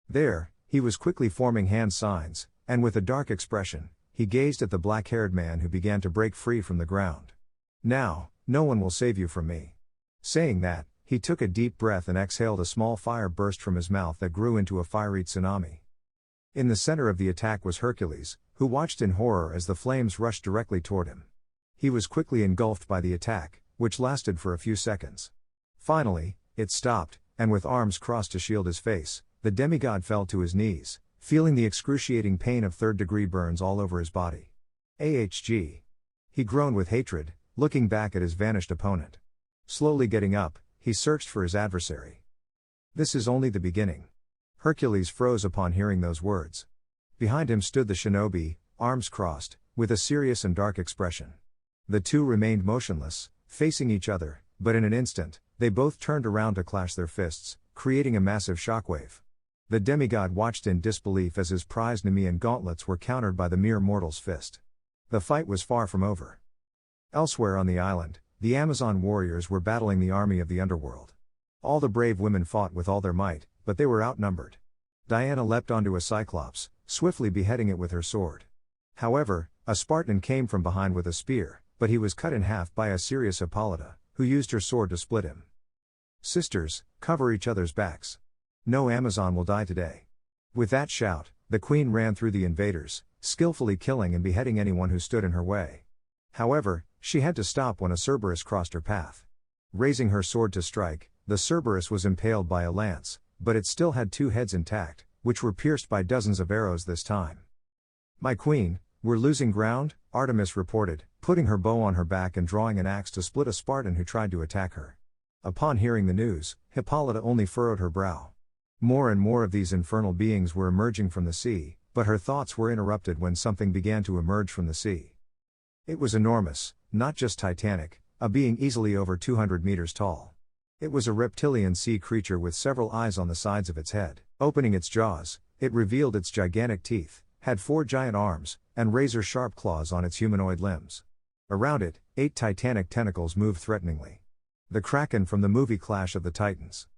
There, he was quickly forming hand signs, and with a dark expression, he gazed at the black-haired man who began to break free from the ground. "Now, no one will save you from me." Saying that, he took a deep breath and exhaled. A small fire burst from his mouth that grew into a fiery tsunami. In the center of the attack was Hercules, who watched in horror as the flames rushed directly toward him. He was quickly engulfed by the attack, which lasted for a few seconds. Finally, it stopped, and with arms crossed to shield his face, the demigod fell to his knees, feeling the excruciating pain of third-degree burns all over his body. "AHG." He groaned with hatred, looking back at his vanished opponent. Slowly getting up, he searched for his adversary. "This is only the beginning." Hercules froze upon hearing those words. Behind him stood the shinobi, arms crossed, with a serious and dark expression. The two remained motionless, facing each other, but in an instant, they both turned around to clash their fists, creating a massive shockwave. The demigod watched in disbelief as his prized Nemean gauntlets were countered by the mere mortal's fist. The fight was far from over. Elsewhere on the island, the Amazon warriors were battling the army of the underworld. All the brave women fought with all their might, but they were outnumbered. Diana leapt onto a cyclops, swiftly beheading it with her sword. However, a Spartan came from behind with a spear, but he was cut in half by a serious Hippolyta, who used her sword to split him. "Sisters, cover each other's backs. No Amazon will die today." With that shout, the queen ran through the invaders, skillfully killing and beheading anyone who stood in her way. However, she had to stop when a Cerberus crossed her path. Raising her sword to strike, the Cerberus was impaled by a lance, but it still had two heads intact, which were pierced by dozens of arrows this time. "My queen, we're losing ground," Artemis reported, putting her bow on her back and drawing an axe to split a Spartan who tried to attack her. Upon hearing the news, Hippolyta only furrowed her brow. More and more of these infernal beings were emerging from the sea, but her thoughts were interrupted when something began to emerge from the sea. It was enormous, not just titanic, a being easily over 200 meters tall. It was a reptilian sea creature with several eyes on the sides of its head. Opening its jaws, it revealed its gigantic teeth, had 4 giant arms, and razor-sharp claws on its humanoid limbs. Around it, 8 titanic tentacles moved threateningly. The Kraken from the movie Clash of the Titans.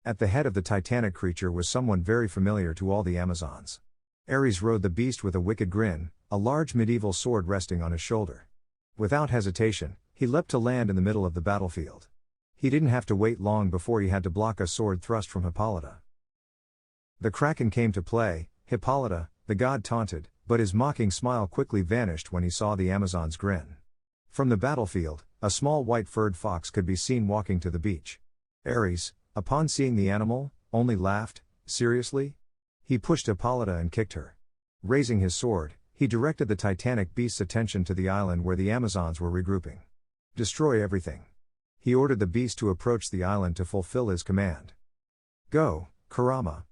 At the head of the titanic creature was someone very familiar to all the Amazons. Ares rode the beast with a wicked grin, a large medieval sword resting on his shoulder. Without hesitation, he leapt to land in the middle of the battlefield. He didn't have to wait long before he had to block a sword thrust from Hippolyta. The Kraken came to play. Hippolyta, the god, taunted, but his mocking smile quickly vanished when he saw the Amazon's grin. From the battlefield, a small white-furred fox could be seen walking to the beach. Ares, upon seeing the animal, only laughed. "Seriously?" He pushed Hippolyta and kicked her. Raising his sword, he directed the titanic beast's attention to the island where the Amazons were regrouping. "Destroy everything." He ordered the beast to approach the island to fulfill his command. "Go, Kurama!"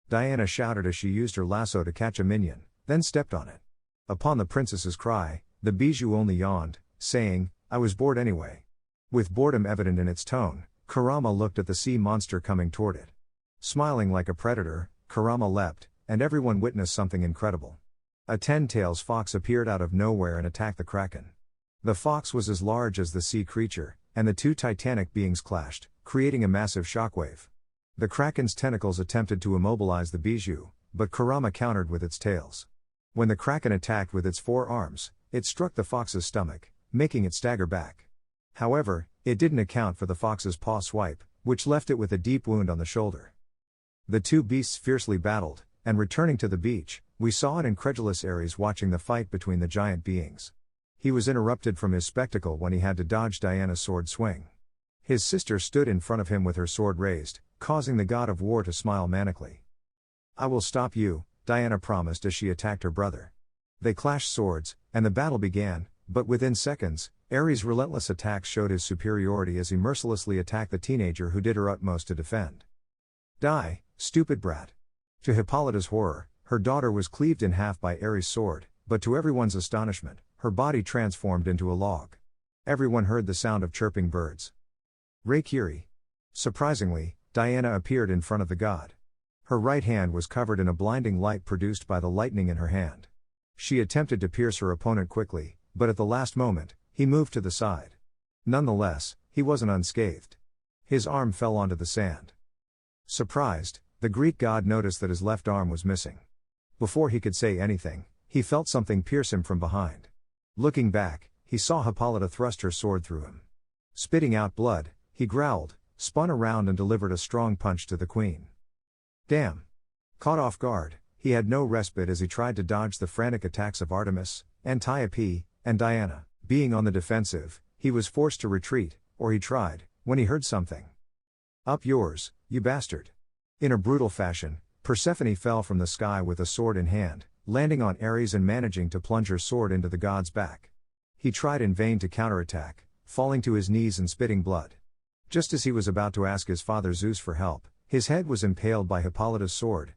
Diana shouted as she used her lasso to catch a minion, then stepped on it. Upon the princess's cry, the bijou only yawned, saying, "I was bored anyway." With boredom evident in its tone, Kurama looked at the sea monster coming toward it. Smiling like a predator, Kurama leapt, and everyone witnessed something incredible. A 10-tails fox appeared out of nowhere and attacked the Kraken. The fox was as large as the sea creature, and the two titanic beings clashed, creating a massive shockwave. The Kraken's tentacles attempted to immobilize the bijou, but Kurama countered with its tails. When the Kraken attacked with its 4 arms, it struck the fox's stomach, making it stagger back. However, it didn't account for the fox's paw swipe, which left it with a deep wound on the shoulder. The two beasts fiercely battled, and returning to the beach, we saw an incredulous Ares watching the fight between the giant beings. He was interrupted from his spectacle when he had to dodge Diana's sword swing. His sister stood in front of him with her sword raised, causing the god of war to smile manically. "I will stop you," Diana promised as she attacked her brother. They clashed swords, and the battle began, but within seconds, Ares' relentless attacks showed his superiority as he mercilessly attacked the teenager who did her utmost to defend. "Die, stupid brat." To Hippolyta's horror, her daughter was cleaved in half by Ares' sword, but to everyone's astonishment, her body transformed into a log. Everyone heard the sound of chirping birds. Reikiri. Surprisingly, Diana appeared in front of the god. Her right hand was covered in a blinding light produced by the lightning in her hand. She attempted to pierce her opponent quickly, but at the last moment, he moved to the side. Nonetheless, he wasn't unscathed. His arm fell onto the sand. Surprised, the Greek god noticed that his left arm was missing. Before he could say anything, he felt something pierce him from behind. Looking back, he saw Hippolyta thrust her sword through him. Spitting out blood, he growled, spun around and delivered a strong punch to the queen. Damn! Caught off guard, he had no respite as he tried to dodge the frantic attacks of Artemis, Antiope, and Diana. Being on the defensive, he was forced to retreat, or he tried, when he heard something. Up yours, you bastard! In a brutal fashion, Persephone fell from the sky with a sword in hand, landing on Ares and managing to plunge her sword into the god's back. He tried in vain to counterattack, falling to his knees and spitting blood. Just as he was about to ask his father Zeus for help, his head was impaled by Hippolyta's sword.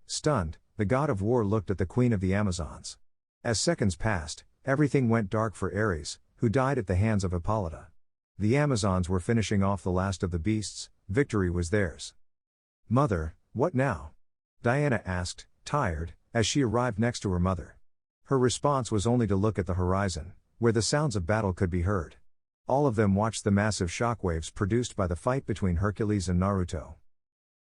Stunned, the god of war looked at the queen of the Amazons. As seconds passed, everything went dark for Ares, who died at the hands of Hippolyta. The Amazons were finishing off the last of the beasts, victory was theirs. Mother, what now? Diana asked, tired, as she arrived next to her mother. Her response was only to look at the horizon, where the sounds of battle could be heard. All of them watched the massive shockwaves produced by the fight between Hercules and Naruto.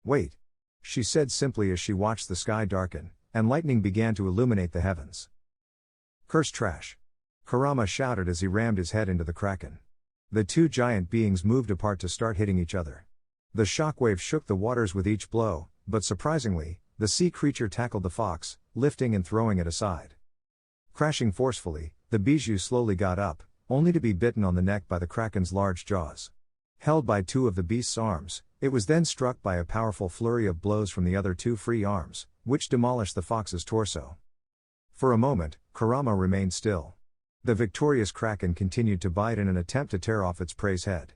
Wait! She said simply as she watched the sky darken, and lightning began to illuminate the heavens. Curse trash! Kurama shouted as he rammed his head into the kraken. The two giant beings moved apart to start hitting each other. The shockwave shook the waters with each blow, but surprisingly, the sea creature tackled the fox, lifting and throwing it aside. Crashing forcefully, the bijou slowly got up, only to be bitten on the neck by the kraken's large jaws. Held by two of the beast's arms, it was then struck by a powerful flurry of blows from the other two free arms, which demolished the fox's torso. For a moment, Kurama remained still. The victorious kraken continued to bite in an attempt to tear off its prey's head.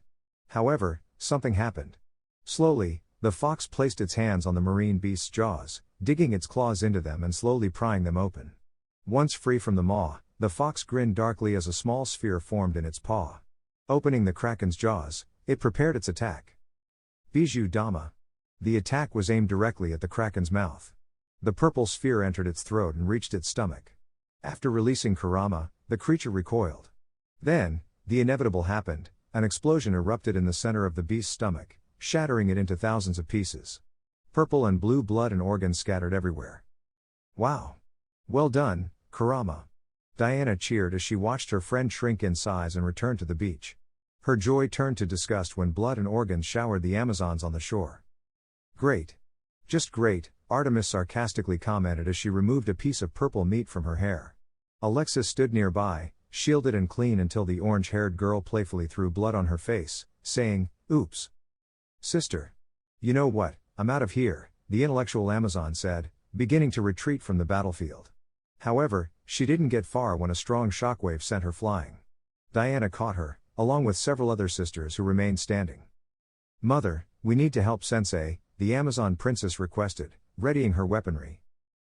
However, something happened. Slowly, the fox placed its hands on the marine beast's jaws, digging its claws into them and slowly prying them open. Once free from the maw, the fox grinned darkly as a small sphere formed in its paw. Opening the kraken's jaws, it prepared its attack. Bijou Dama. The attack was aimed directly at the kraken's mouth. The purple sphere entered its throat and reached its stomach. After releasing Kurama, the creature recoiled. Then, the inevitable happened, an explosion erupted in the center of the beast's stomach, shattering it into thousands of pieces. Purple and blue blood and organs scattered everywhere. Wow! Well done, Kurama! Diana cheered as she watched her friend shrink in size and return to the beach. Her joy turned to disgust when blood and organs showered the Amazons on the shore. Great! Just great, Artemis sarcastically commented as she removed a piece of purple meat from her hair. Alexis stood nearby, shielded and clean until the orange-haired girl playfully threw blood on her face, saying, "Oops. Sister. You know what, I'm out of here," the intellectual Amazon said, beginning to retreat from the battlefield. However, she didn't get far when a strong shockwave sent her flying. Diana caught her, along with several other sisters who remained standing. "Mother, we need to help Sensei," the Amazon princess requested, readying her weaponry.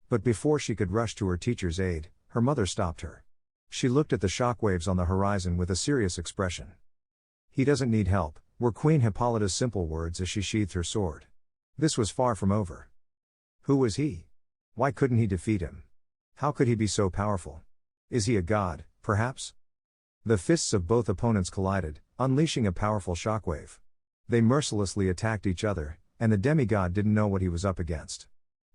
But before she could rush to her teacher's aid, her mother stopped her. She looked at the shockwaves on the horizon with a serious expression. "He doesn't need help," were Queen Hippolyta's simple words as she sheathed her sword. This was far from over. Who was he? Why couldn't he defeat him? How could he be so powerful? Is he a god, perhaps? The fists of both opponents collided, unleashing a powerful shockwave. They mercilessly attacked each other, and the demigod didn't know what he was up against.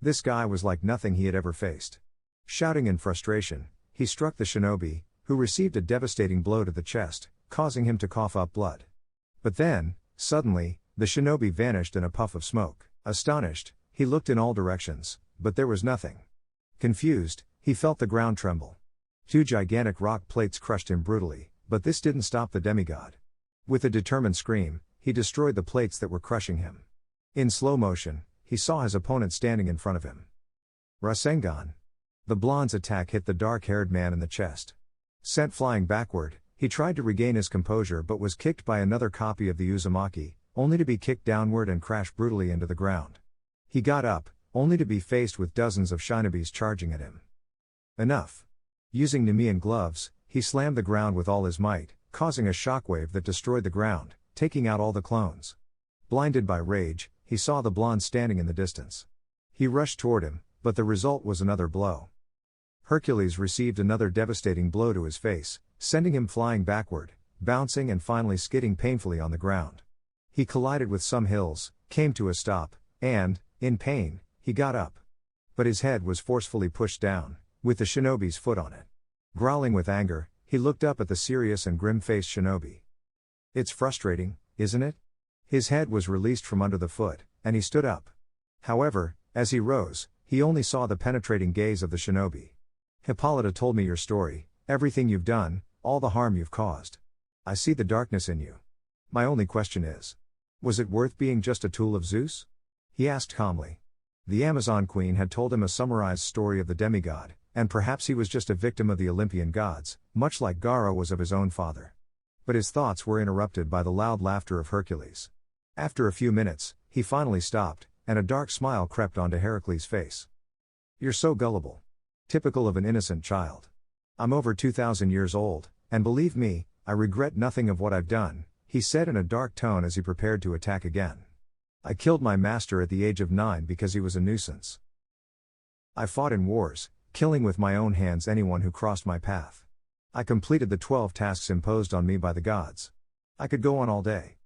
This guy was like nothing he had ever faced. Shouting in frustration, he struck the shinobi, who received a devastating blow to the chest, causing him to cough up blood. But then, suddenly, the shinobi vanished in a puff of smoke. Astonished, he looked in all directions, but there was nothing. Confused, he felt the ground tremble. Two gigantic rock plates crushed him brutally, but this didn't stop the demigod. With a determined scream, he destroyed the plates that were crushing him. In slow motion, he saw his opponent standing in front of him. Rasengan. The blonde's attack hit the dark-haired man in the chest. Sent flying backward, he tried to regain his composure but was kicked by another copy of the Uzumaki, only to be kicked downward and crash brutally into the ground. He got up, only to be faced with dozens of shinobis charging at him. Enough. Using Nemean gloves, he slammed the ground with all his might, causing a shockwave that destroyed the ground, taking out all the clones. Blinded by rage, he saw the blonde standing in the distance. He rushed toward him, but the result was another blow. Hercules received another devastating blow to his face, sending him flying backward, bouncing and finally skidding painfully on the ground. He collided with some hills, came to a stop, and, in pain, he got up. But his head was forcefully pushed down, with the shinobi's foot on it. Growling with anger, he looked up at the serious and grim-faced shinobi. "It's frustrating, isn't it?" His head was released from under the foot, and he stood up. However, as he rose, he only saw the penetrating gaze of the shinobi. "Hippolyta told me your story, everything you've done, all the harm you've caused. I see the darkness in you. My only question is, was it worth being just a tool of Zeus?" He asked calmly. The Amazon queen had told him a summarized story of the demigod, and perhaps he was just a victim of the Olympian gods, much like Gara was of his own father. But his thoughts were interrupted by the loud laughter of Hercules. After a few minutes, he finally stopped, and a dark smile crept onto Heracles' face. "You're so gullible. Typical of an innocent child. I'm over 2,000 years old, and believe me, I regret nothing of what I've done," he said in a dark tone as he prepared to attack again. "I killed my master at the age of 9 because he was a nuisance. I fought in wars, killing with my own hands anyone who crossed my path. I completed the 12 tasks imposed on me by the gods. I could go on all day.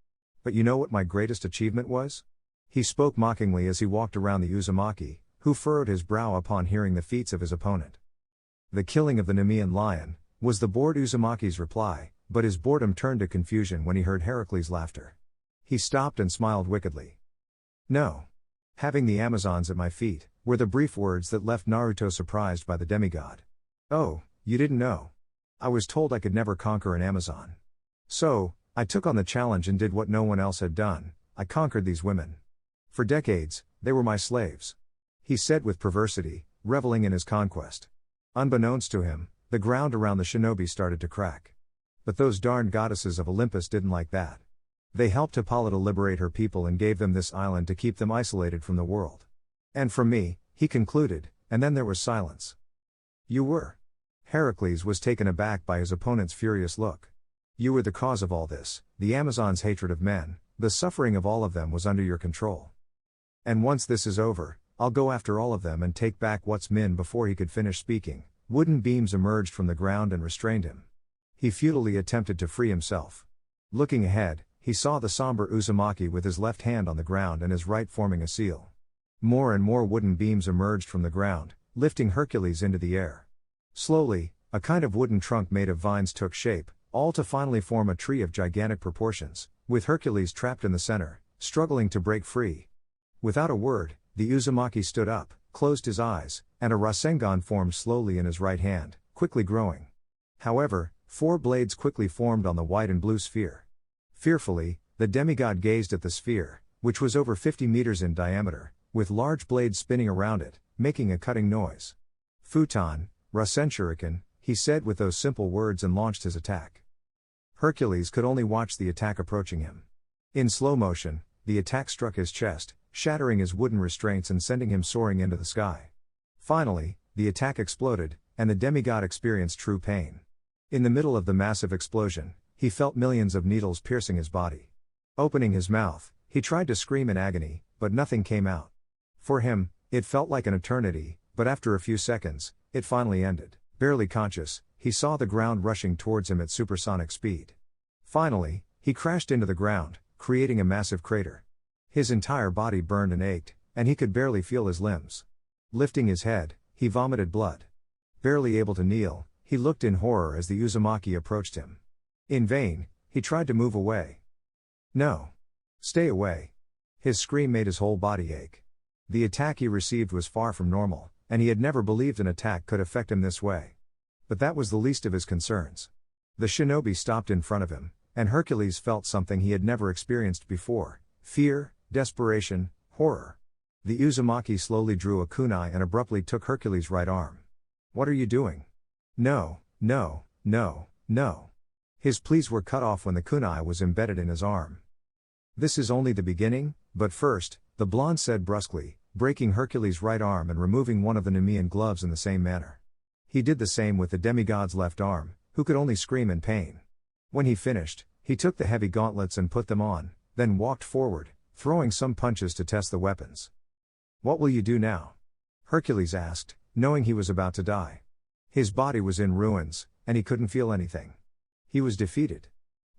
But you know what my greatest achievement was?" He spoke mockingly as he walked around the Uzumaki, who furrowed his brow upon hearing the feats of his opponent. "The killing of the Nemean lion," was the bored Uzumaki's reply, but his boredom turned to confusion when he heard Heracles' laughter. He stopped and smiled wickedly. "No. Having the Amazons at my feet," were the brief words that left Naruto surprised by the demigod. "Oh, you didn't know? I was told I could never conquer an Amazon. So, I took on the challenge and did what no one else had done, I conquered these women. For decades, they were my slaves," he said with perversity, reveling in his conquest. Unbeknownst to him, the ground around the shinobi started to crack. But those darned goddesses of Olympus didn't like that. They helped Hippolyta liberate her people and gave them this island to keep them isolated from the world. "And from me," he concluded, and then there was silence. "You were?" Heracles was taken aback by his opponent's furious look. "You were the cause of all this, the Amazons' hatred of men, the suffering of all of them was under your control. And once this is over, I'll go after all of them and take back what's mine." Before he could finish speaking, wooden beams emerged from the ground and restrained him. He futilely attempted to free himself. Looking ahead, he saw the somber Uzumaki with his left hand on the ground and his right forming a seal. More and more wooden beams emerged from the ground, lifting Hercules into the air. Slowly, a kind of wooden trunk made of vines took shape, all to finally form a tree of gigantic proportions, with Hercules trapped in the center, struggling to break free. Without a word, the Uzumaki stood up, closed his eyes, and a Rasengan formed slowly in his right hand, quickly growing. However, 4 blades quickly formed on the white and blue sphere. Fearfully, the demigod gazed at the sphere, which was over 50 meters in diameter, with large blades spinning around it, making a cutting noise. "Futon, Rasen Shuriken," he said with those simple words and launched his attack. Hercules could only watch the attack approaching him. In slow motion, the attack struck his chest, shattering his wooden restraints and sending him soaring into the sky. Finally, the attack exploded, and the demigod experienced true pain. In the middle of the massive explosion, he felt millions of needles piercing his body. Opening his mouth, he tried to scream in agony, but nothing came out. For him, it felt like an eternity, but after a few seconds, it finally ended. Barely conscious, he saw the ground rushing towards him at supersonic speed. Finally, he crashed into the ground, creating a massive crater. His entire body burned and ached, and he could barely feel his limbs. Lifting his head, he vomited blood. Barely able to kneel, he looked in horror as the Uzumaki approached him. In vain, he tried to move away. "No. Stay away." His scream made his whole body ache. The attack he received was far from normal, and he had never believed an attack could affect him this way. But that was the least of his concerns. The shinobi stopped in front of him, and Hercules felt something he had never experienced before: fear, desperation, horror. The Uzumaki slowly drew a kunai and abruptly took Hercules' right arm. "What are you doing?" "No, no, no, no." His pleas were cut off when the kunai was embedded in his arm. "This is only the beginning, but first," the blonde said brusquely, breaking Hercules' right arm and removing one of the Nemean gloves in the same manner. He did the same with the demigod's left arm, who could only scream in pain. When he finished, he took the heavy gauntlets and put them on, then walked forward, throwing some punches to test the weapons. "What will you do now?" Hercules asked, knowing he was about to die. His body was in ruins, and he couldn't feel anything. He was defeated.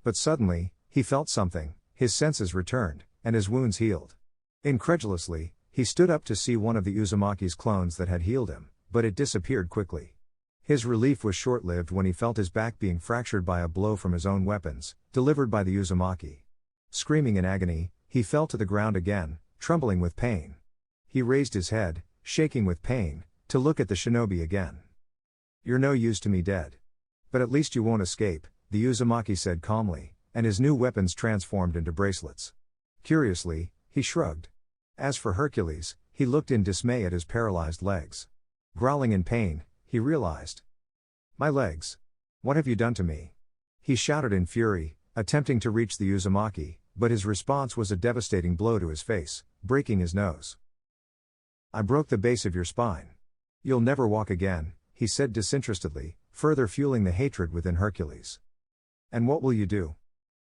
But suddenly, he felt something, his senses returned, and his wounds healed. Incredulously, he stood up to see one of the Uzumaki's clones that had healed him, but it disappeared quickly. His relief was short-lived when he felt his back being fractured by a blow from his own weapons, delivered by the Uzumaki. Screaming in agony, he fell to the ground again, trembling with pain. He raised his head, shaking with pain, to look at the shinobi again. "You're no use to me dead. But at least you won't escape," the Uzumaki said calmly, and his new weapons transformed into bracelets. Curiously, he shrugged. As for Hercules, he looked in dismay at his paralyzed legs. Growling in pain, he realized. "My legs! What have you done to me?" He shouted in fury, attempting to reach the Uzumaki, but his response was a devastating blow to his face, breaking his nose. "I broke the base of your spine. You'll never walk again," he said disinterestedly, further fueling the hatred within Hercules. "And what will you do?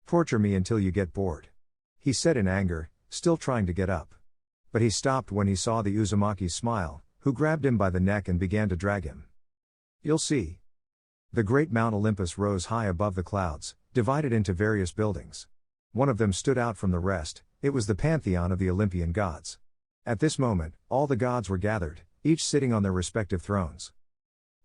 Torture me until you get bored," he said in anger, still trying to get up. But he stopped when he saw the Uzumaki's smile, who grabbed him by the neck and began to drag him. "You'll see." The great Mount Olympus rose high above the clouds, divided into various buildings. One of them stood out from the rest. It was the pantheon of the Olympian gods. At this moment, all the gods were gathered, each sitting on their respective thrones.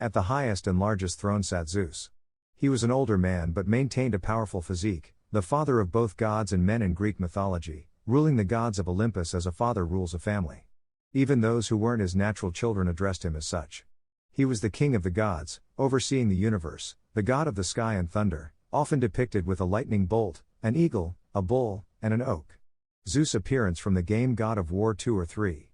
At the highest and largest throne sat Zeus. He was an older man but maintained a powerful physique, the father of both gods and men in Greek mythology, ruling the gods of Olympus as a father rules a family. Even those who weren't his natural children addressed him as such. He was the king of the gods, overseeing the universe, the god of the sky and thunder, often depicted with a lightning bolt, an eagle, a bull, and an oak. Zeus' appearance from the game God of War 2 or 3.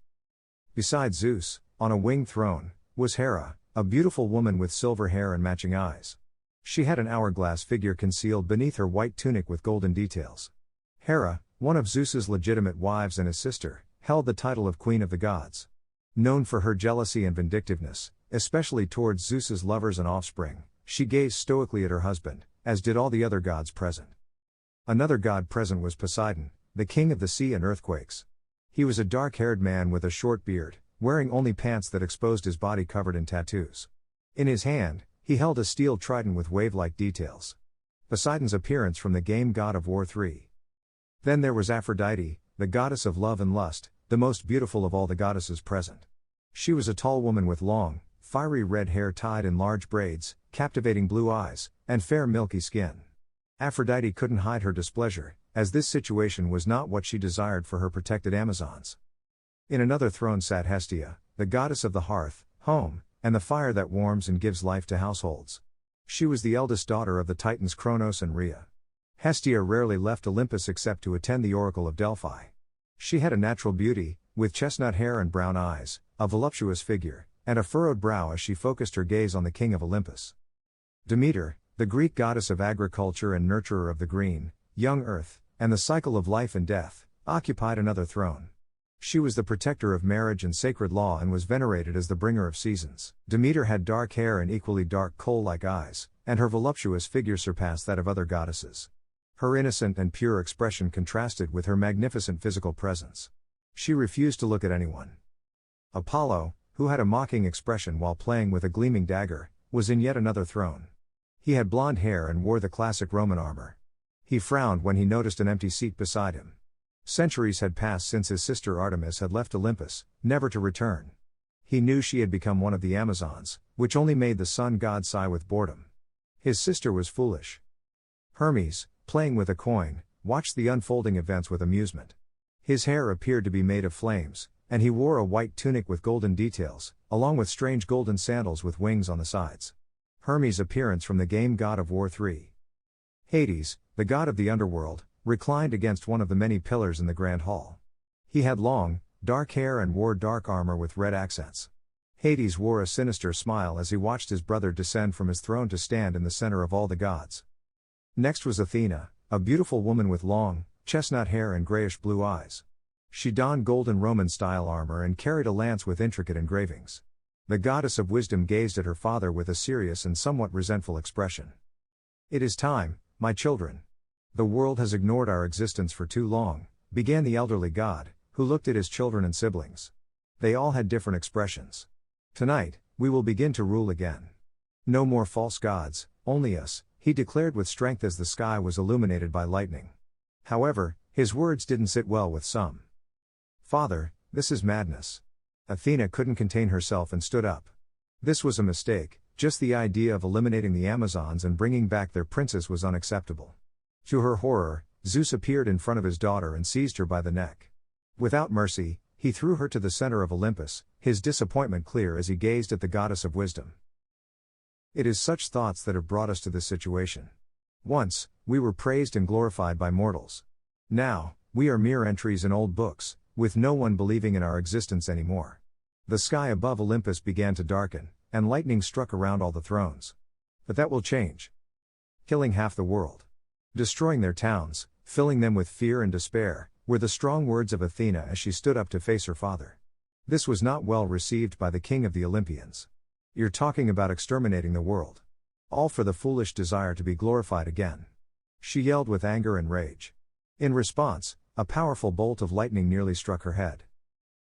Beside Zeus, on a winged throne, was Hera, a beautiful woman with silver hair and matching eyes. She had an hourglass figure concealed beneath her white tunic with golden details. Hera, one of Zeus's legitimate wives and his sister, held the title of Queen of the Gods. Known for her jealousy and vindictiveness, especially towards Zeus's lovers and offspring, she gazed stoically at her husband, as did all the other gods present. Another god present was Poseidon, the king of the sea and earthquakes. He was a dark-haired man with a short beard, wearing only pants that exposed his body covered in tattoos. In his hand, he held a steel trident with wave-like details. Poseidon's appearance from the game God of War 3. Then there was Aphrodite, the goddess of love and lust, the most beautiful of all the goddesses present. She was a tall woman with long, fiery red hair tied in large braids, captivating blue eyes, and fair milky skin. Aphrodite couldn't hide her displeasure, as this situation was not what she desired for her protected Amazons. In another throne sat Hestia, the goddess of the hearth, home, and the fire that warms and gives life to households. She was the eldest daughter of the Titans Kronos and Rhea. Hestia rarely left Olympus except to attend the Oracle of Delphi. She had a natural beauty, with chestnut hair and brown eyes, a voluptuous figure, and a furrowed brow as she focused her gaze on the king of Olympus. Demeter, the Greek goddess of agriculture and nurturer of the green, young earth, and the cycle of life and death, occupied another throne. She was the protector of marriage and sacred law and was venerated as the bringer of seasons. Demeter had dark hair and equally dark coal-like eyes, and her voluptuous figure surpassed that of other goddesses. Her innocent and pure expression contrasted with her magnificent physical presence. She refused to look at anyone. Apollo, who had a mocking expression while playing with a gleaming dagger, was in yet another throne. He had blonde hair and wore the classic Roman armor. He frowned when he noticed an empty seat beside him. Centuries had passed since his sister Artemis had left Olympus, never to return. He knew she had become one of the Amazons, which only made the sun god sigh with boredom. His sister was foolish. Hermes, playing with a coin, watched the unfolding events with amusement. His hair appeared to be made of flames, and he wore a white tunic with golden details, along with strange golden sandals with wings on the sides. Hermes' appearance from the game God of War 3. Hades, the god of the underworld, reclined against one of the many pillars in the grand hall. He had long, dark hair and wore dark armor with red accents. Hades wore a sinister smile as he watched his brother descend from his throne to stand in the center of all the gods. Next was Athena, a beautiful woman with long, chestnut hair and grayish-blue eyes. She donned golden Roman-style armor and carried a lance with intricate engravings. The goddess of wisdom gazed at her father with a serious and somewhat resentful expression. "It is time, my children. The world has ignored our existence for too long," began the elderly god, who looked at his children and siblings. They all had different expressions. "Tonight, we will begin to rule again. No more false gods, only us," he declared with strength as the sky was illuminated by lightning. However, his words didn't sit well with some. "Father, this is madness." Athena couldn't contain herself and stood up. This was a mistake, just the idea of eliminating the Amazons and bringing back their princess was unacceptable. To her horror, Zeus appeared in front of his daughter and seized her by the neck. Without mercy, he threw her to the center of Olympus, his disappointment clear as he gazed at the goddess of wisdom. It is such thoughts that have brought us to this situation. Once, we were praised and glorified by mortals. Now, we are mere entries in old books, with no one believing in our existence anymore. The sky above Olympus began to darken, and lightning struck around all the thrones. But that will change. Killing half the world, destroying their towns, filling them with fear and despair, were the strong words of Athena as she stood up to face her father. This was not well received by the king of the Olympians. "You're talking about exterminating the world. All for the foolish desire to be glorified again," she yelled with anger and rage. In response, a powerful bolt of lightning nearly struck her head.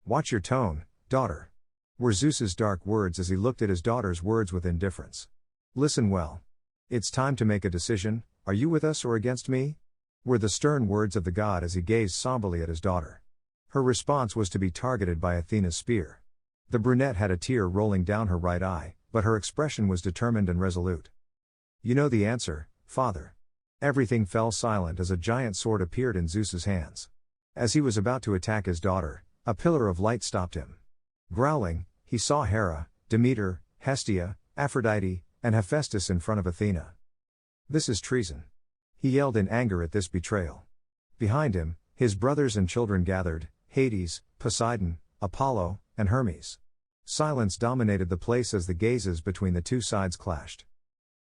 "Watch your tone, daughter," were Zeus's dark words as he looked at his daughter's words with indifference. "Listen well. It's time to make a decision. Are you with us or against me?" were the stern words of the god as he gazed somberly at his daughter. Her response was to be targeted by Athena's spear. The brunette had a tear rolling down her right eye, but her expression was determined and resolute. "You know the answer, father." Everything fell silent as a giant sword appeared in Zeus's hands. As he was about to attack his daughter, a pillar of light stopped him. Growling, he saw Hera, Demeter, Hestia, Aphrodite, and Hephaestus in front of Athena. "This is treason," he yelled in anger at this betrayal. Behind him, his brothers and children gathered, Hades, Poseidon, Apollo, and Hermes. Silence dominated the place as the gazes between the two sides clashed.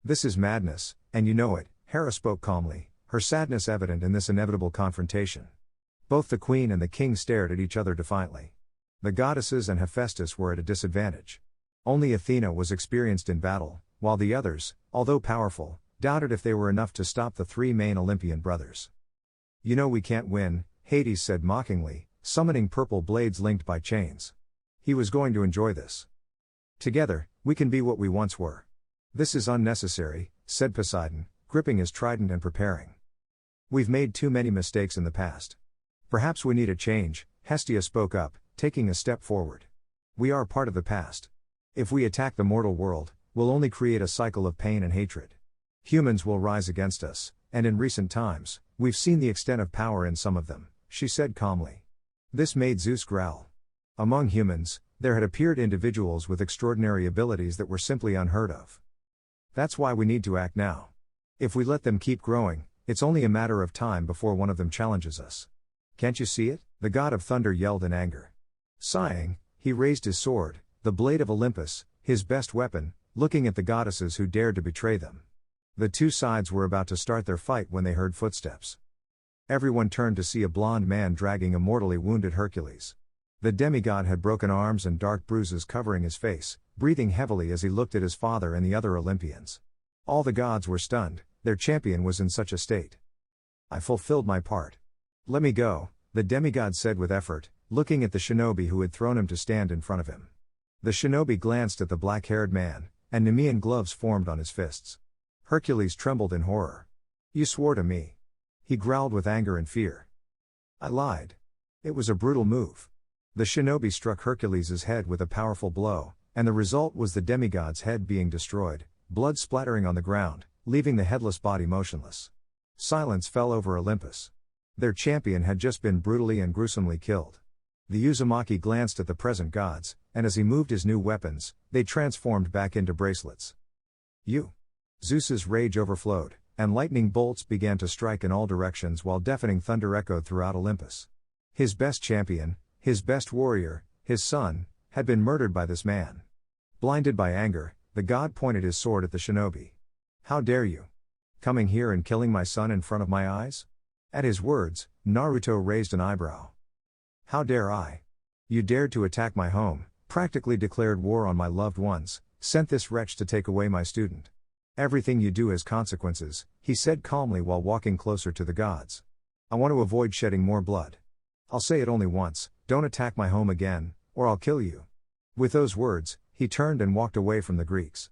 "This is madness, and you know it," Hera spoke calmly, her sadness evident in this inevitable confrontation. Both the queen and the king stared at each other defiantly. The goddesses and Hephaestus were at a disadvantage. Only Athena was experienced in battle, while the others, although powerful, doubted if they were enough to stop the three main Olympian brothers. "You know we can't win," Hades said mockingly, summoning purple blades linked by chains. He was going to enjoy this. "Together, we can be what we once were." "This is unnecessary," said Poseidon, gripping his trident and preparing. "We've made too many mistakes in the past. Perhaps we need a change," Hestia spoke up, taking a step forward. "We are part of the past. If we attack the mortal world, we'll only create a cycle of pain and hatred. Humans will rise against us, and in recent times, we've seen the extent of power in some of them," she said calmly. This made Zeus growl. Among humans, there had appeared individuals with extraordinary abilities that were simply unheard of. "That's why we need to act now. If we let them keep growing, it's only a matter of time before one of them challenges us. Can't you see it?" the god of thunder yelled in anger. Sighing, he raised his sword, the blade of Olympus, his best weapon, looking at the goddesses who dared to betray them. The two sides were about to start their fight when they heard footsteps. Everyone turned to see a blond man dragging a mortally wounded Hercules. The demigod had broken arms and dark bruises covering his face, breathing heavily as he looked at his father and the other Olympians. All the gods were stunned, their champion was in such a state. "I fulfilled my part. Let me go," the demigod said with effort, looking at the shinobi who had thrown him to stand in front of him. The shinobi glanced at the black-haired man, and Nemean gloves formed on his fists. Hercules trembled in horror. "You swore to me," he growled with anger and fear. "I lied. It was a brutal move." The shinobi struck Hercules' head with a powerful blow, and the result was the demigod's head being destroyed, blood splattering on the ground, leaving the headless body motionless. Silence fell over Olympus. Their champion had just been brutally and gruesomely killed. The Uzumaki glanced at the present gods, and as he moved his new weapons, they transformed back into bracelets. "You!" Zeus's rage overflowed, and lightning bolts began to strike in all directions while deafening thunder echoed throughout Olympus. His best champion, his best warrior, his son, had been murdered by this man. Blinded by anger, the god pointed his sword at the shinobi. "How dare you? Coming here and killing my son in front of my eyes?" At his words, Naruto raised an eyebrow. "How dare I? You dared to attack my home, Practically declared war on my loved ones, sent this wretch to take away my student. Everything you do has consequences, he said calmly while walking closer to the gods. I want to avoid shedding more blood. I'll say it only once, don't attack my home again, or I'll kill you. With those words, he turned and walked away from the Greeks.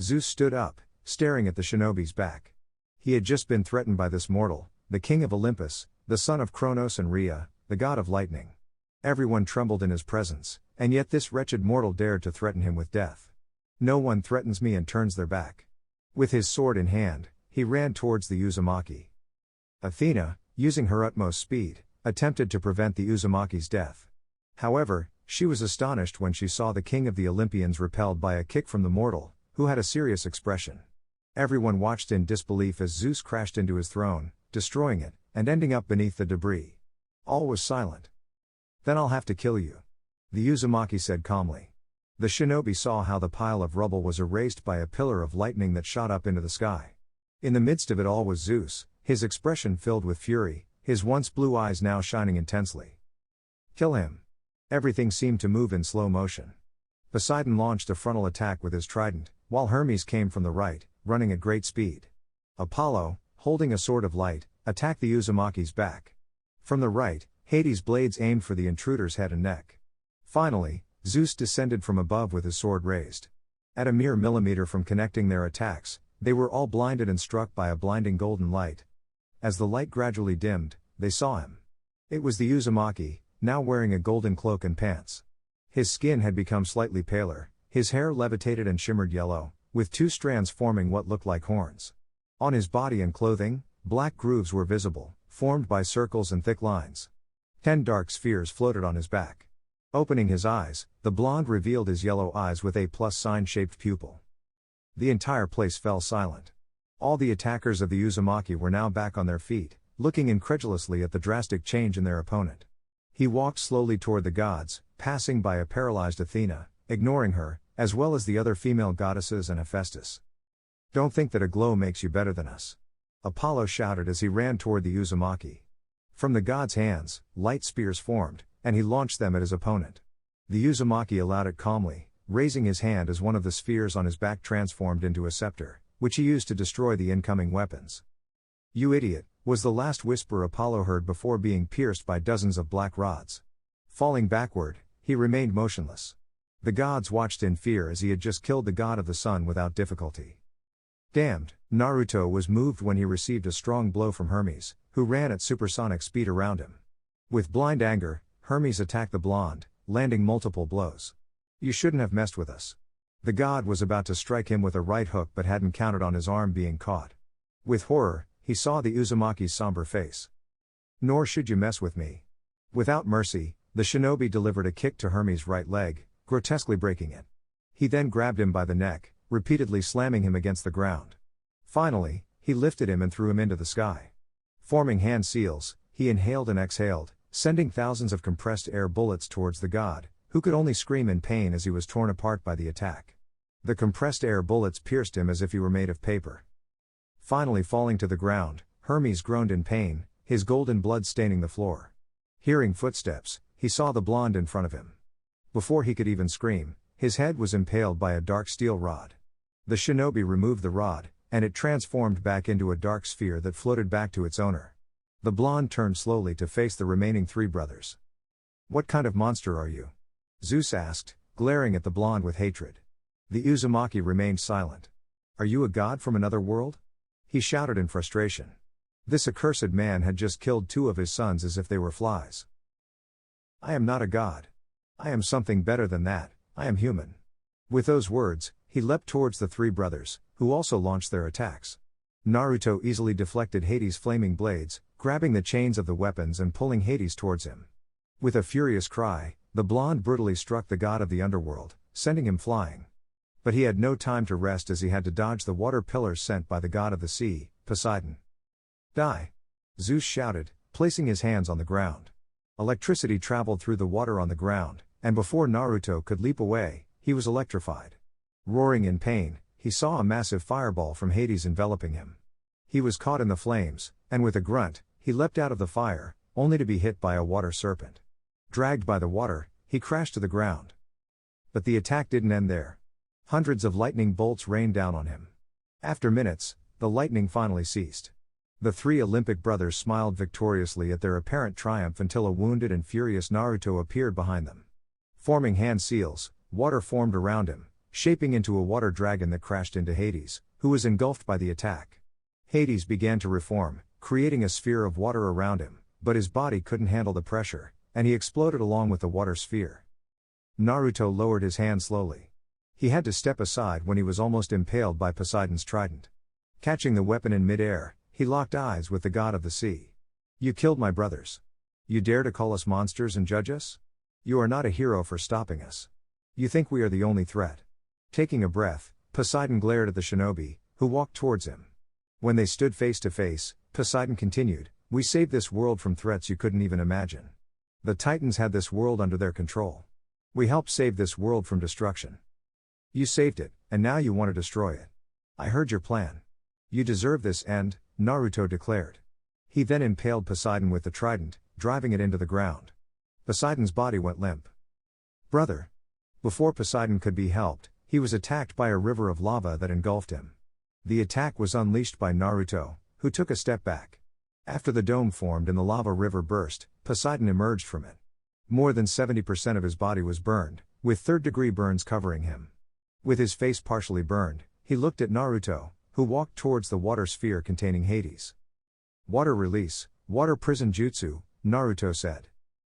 Zeus stood up, staring at the shinobi's back. He had just been threatened by this mortal, the king of Olympus, the son of Kronos and Rhea, the god of lightning. Everyone trembled in his presence, and yet this wretched mortal dared to threaten him with death. No one threatens me and turns their back. With his sword in hand, he ran towards the Uzumaki. Athena, using her utmost speed, attempted to prevent the Uzumaki's death. However, she was astonished when she saw the king of the Olympians repelled by a kick from the mortal, who had a serious expression. Everyone watched in disbelief as Zeus crashed into his throne, destroying it, and ending up beneath the debris. All was silent. Then I'll have to kill you. The Uzumaki said calmly. The shinobi saw how the pile of rubble was erased by a pillar of lightning that shot up into the sky. In the midst of it all was Zeus, his expression filled with fury, his once blue eyes now shining intensely. Kill him. Everything seemed to move in slow motion. Poseidon launched a frontal attack with his trident, while Hermes came from the right, running at great speed. Apollo, holding a sword of light, attacked the Uzumaki's back. From the right, Hades' blades aimed for the intruder's head and neck. Finally, Zeus descended from above with his sword raised. At a mere millimeter from connecting their attacks, they were all blinded and struck by a blinding golden light. As the light gradually dimmed, they saw him. It was the Uzumaki, now wearing a golden cloak and pants. His skin had become slightly paler, his hair levitated and shimmered yellow, with two strands forming what looked like horns. On his body and clothing, black grooves were visible, formed by circles and thick lines. 10 dark spheres floated on his back. Opening his eyes, the blonde revealed his yellow eyes with a plus sign-shaped pupil. The entire place fell silent. All the attackers of the Uzumaki were now back on their feet, looking incredulously at the drastic change in their opponent. He walked slowly toward the gods, passing by a paralyzed Athena, ignoring her, as well as the other female goddesses and Hephaestus. Don't think that a glow makes you better than us. Apollo shouted as he ran toward the Uzumaki. From the god's hands, light spears formed, and he launched them at his opponent. The Uzumaki allowed it calmly, raising his hand as one of the spheres on his back transformed into a scepter, which he used to destroy the incoming weapons. "You idiot," was the last whisper Apollo heard before being pierced by dozens of black rods. Falling backward, he remained motionless. The gods watched in fear as he had just killed the god of the sun without difficulty. Damned, Naruto was moved when he received a strong blow from Hermes, who ran at supersonic speed around him. With blind anger, Hermes attacked the blonde, landing multiple blows. "You shouldn't have messed with us." The god was about to strike him with a right hook but hadn't counted on his arm being caught. With horror, he saw the Uzumaki's somber face. "Nor should you mess with me." Without mercy, the shinobi delivered a kick to Hermes' right leg, grotesquely breaking it. He then grabbed him by the neck, repeatedly slamming him against the ground. Finally, he lifted him and threw him into the sky. Forming hand seals, he inhaled and exhaled, sending thousands of compressed air bullets towards the god, who could only scream in pain as he was torn apart by the attack. The compressed air bullets pierced him as if he were made of paper. Finally falling to the ground, Hermes groaned in pain, his golden blood staining the floor. Hearing footsteps, he saw the blonde in front of him. Before he could even scream, his head was impaled by a dark steel rod. The shinobi removed the rod, and it transformed back into a dark sphere that floated back to its owner. The blonde turned slowly to face the remaining 3 brothers. "What kind of monster are you?" Zeus asked, glaring at the blonde with hatred. The Uzumaki remained silent. "Are you a god from another world?" he shouted in frustration. This accursed man had just killed 2 of his sons as if they were flies. "I am not a god. I am something better than that, I am human." With those words, he leapt towards the 3 brothers, who also launched their attacks. Naruto easily deflected Hades' flaming blades, grabbing the chains of the weapons and pulling Hades towards him. With a furious cry, the blonde brutally struck the god of the underworld, sending him flying. But he had no time to rest as he had to dodge the water pillars sent by the god of the sea, Poseidon. "Die!" Zeus shouted, placing his hands on the ground. Electricity traveled through the water on the ground, and before Naruto could leap away, he was electrified. Roaring in pain, he saw a massive fireball from Hades enveloping him. He was caught in the flames, and with a grunt, he leapt out of the fire, only to be hit by a water serpent. Dragged by the water, He crashed to the ground. But the attack didn't end there. Hundreds of lightning bolts rained down on him. After minutes, the lightning finally ceased. The three Olympic brothers smiled victoriously at their apparent triumph until a wounded and furious Naruto appeared behind them. Forming hand seals, water formed around him, shaping into a water dragon that crashed into Hades, who was engulfed by the attack. Hades began to reform, creating a sphere of water around him, but his body couldn't handle the pressure, and he exploded along with the water sphere. Naruto lowered his hand slowly. He had to step aside when he was almost impaled by Poseidon's trident. Catching the weapon in midair, he locked eyes with the god of the sea. "You killed my brothers. You dare to call us monsters and judge us? You are not a hero for stopping us. You think we are the only threat." Taking a breath, Poseidon glared at the shinobi, who walked towards him. When they stood face to face, Poseidon continued, "We saved this world from threats you couldn't even imagine. The Titans had this world under their control. We helped save this world from destruction. You saved it, and now you want to destroy it. I heard your plan. You deserve this end," Naruto declared. He then impaled Poseidon with the trident, driving it into the ground. Poseidon's body went limp. "Brother." Before Poseidon could be helped, he was attacked by a river of lava that engulfed him. The attack was unleashed by Naruto, who took a step back. After the dome formed and the lava river burst, Poseidon emerged from it. More than 70% of his body was burned, with third-degree burns covering him. With his face partially burned, he looked at Naruto, who walked towards the water sphere containing Hades. "Water release, water prison jutsu," Naruto said.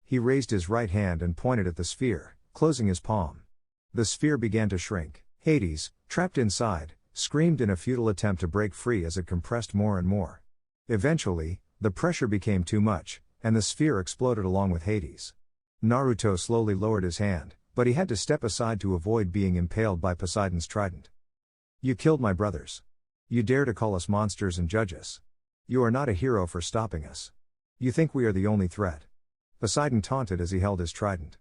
He raised his right hand and pointed at the sphere, closing his palm. The sphere began to shrink. Hades, trapped inside, screamed in a futile attempt to break free as it compressed more and more. Eventually, the pressure became too much, and the sphere exploded along with Hades. Naruto slowly lowered his hand, but he had to step aside to avoid being impaled by Poseidon's trident. "You killed my brothers. You dare to call us monsters and judge us. You are not a hero for stopping us. You think we are the only threat." Poseidon taunted as he held his trident.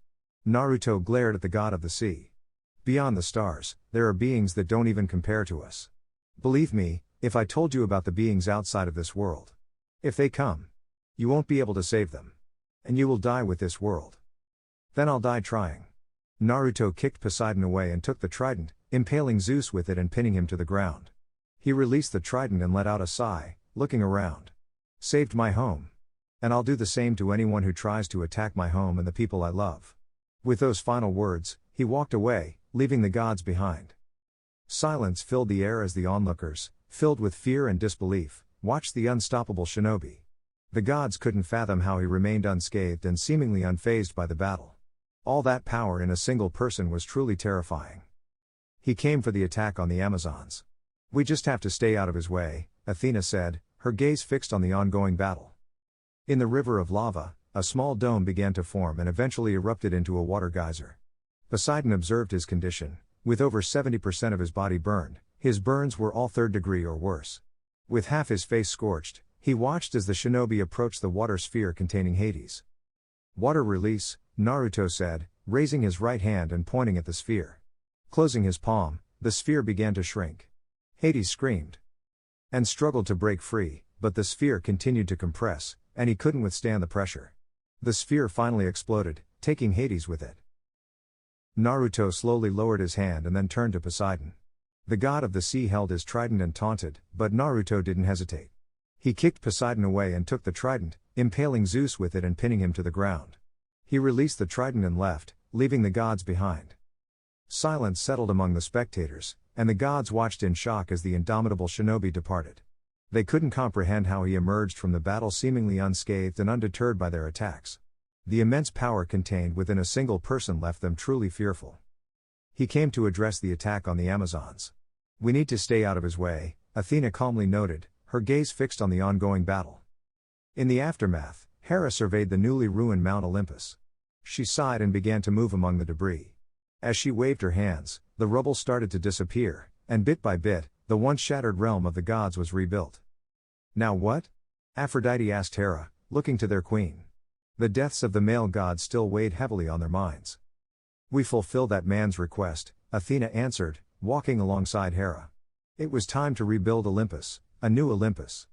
Naruto glared at the god of the sea. "Beyond the stars, there are beings that don't even compare to us. Believe me, if I told you about the beings outside of this world. If they come, you won't be able to save them. And you will die with this world. Then I'll die trying." Naruto kicked Poseidon away and took the trident, impaling Zeus with it and pinning him to the ground. He released the trident and let out a sigh, looking around. "Saved my home. And I'll do the same to anyone who tries to attack my home and the people I love." With those final words, he walked away, leaving the gods behind. Silence filled the air as the onlookers, filled with fear and disbelief, watched the unstoppable shinobi. The gods couldn't fathom how he remained unscathed and seemingly unfazed by the battle. All that power in a single person was truly terrifying. "He came for the attack on the Amazons. We just have to stay out of his way," Athena said, her gaze fixed on the ongoing battle. In the river of lava, a small dome began to form and eventually erupted into a water geyser. Poseidon observed his condition. With over 70% of his body burned, his burns were all third degree or worse. With half his face scorched, he watched as the shinobi approached the water sphere containing Hades. "Water release," Naruto said, raising his right hand and pointing at the sphere. Closing his palm, the sphere began to shrink. Hades screamed and struggled to break free, but the sphere continued to compress, and he couldn't withstand the pressure. The sphere finally exploded, taking Hades with it. Naruto slowly lowered his hand and then turned to Poseidon. The god of the sea held his trident and taunted, but Naruto didn't hesitate. He kicked Poseidon away and took the trident, impaling Zeus with it and pinning him to the ground. He released the trident and left, leaving the gods behind. Silence settled among the spectators, and the gods watched in shock as the indomitable shinobi departed. They couldn't comprehend how he emerged from the battle seemingly unscathed and undeterred by their attacks. The immense power contained within a single person left them truly fearful. He came to address the attack on the Amazons. "We need to stay out of his way," Athena calmly noted, her gaze fixed on the ongoing battle. In the aftermath, Hera surveyed the newly ruined Mount Olympus. She sighed and began to move among the debris. As she waved her hands, the rubble started to disappear, and bit by bit, the once shattered realm of the gods was rebuilt. "Now what?" Aphrodite asked Hera, looking to their queen. The deaths of the male gods still weighed heavily on their minds. "We fulfill that man's request," Athena answered, walking alongside Hera. It was time to rebuild Olympus, a new Olympus.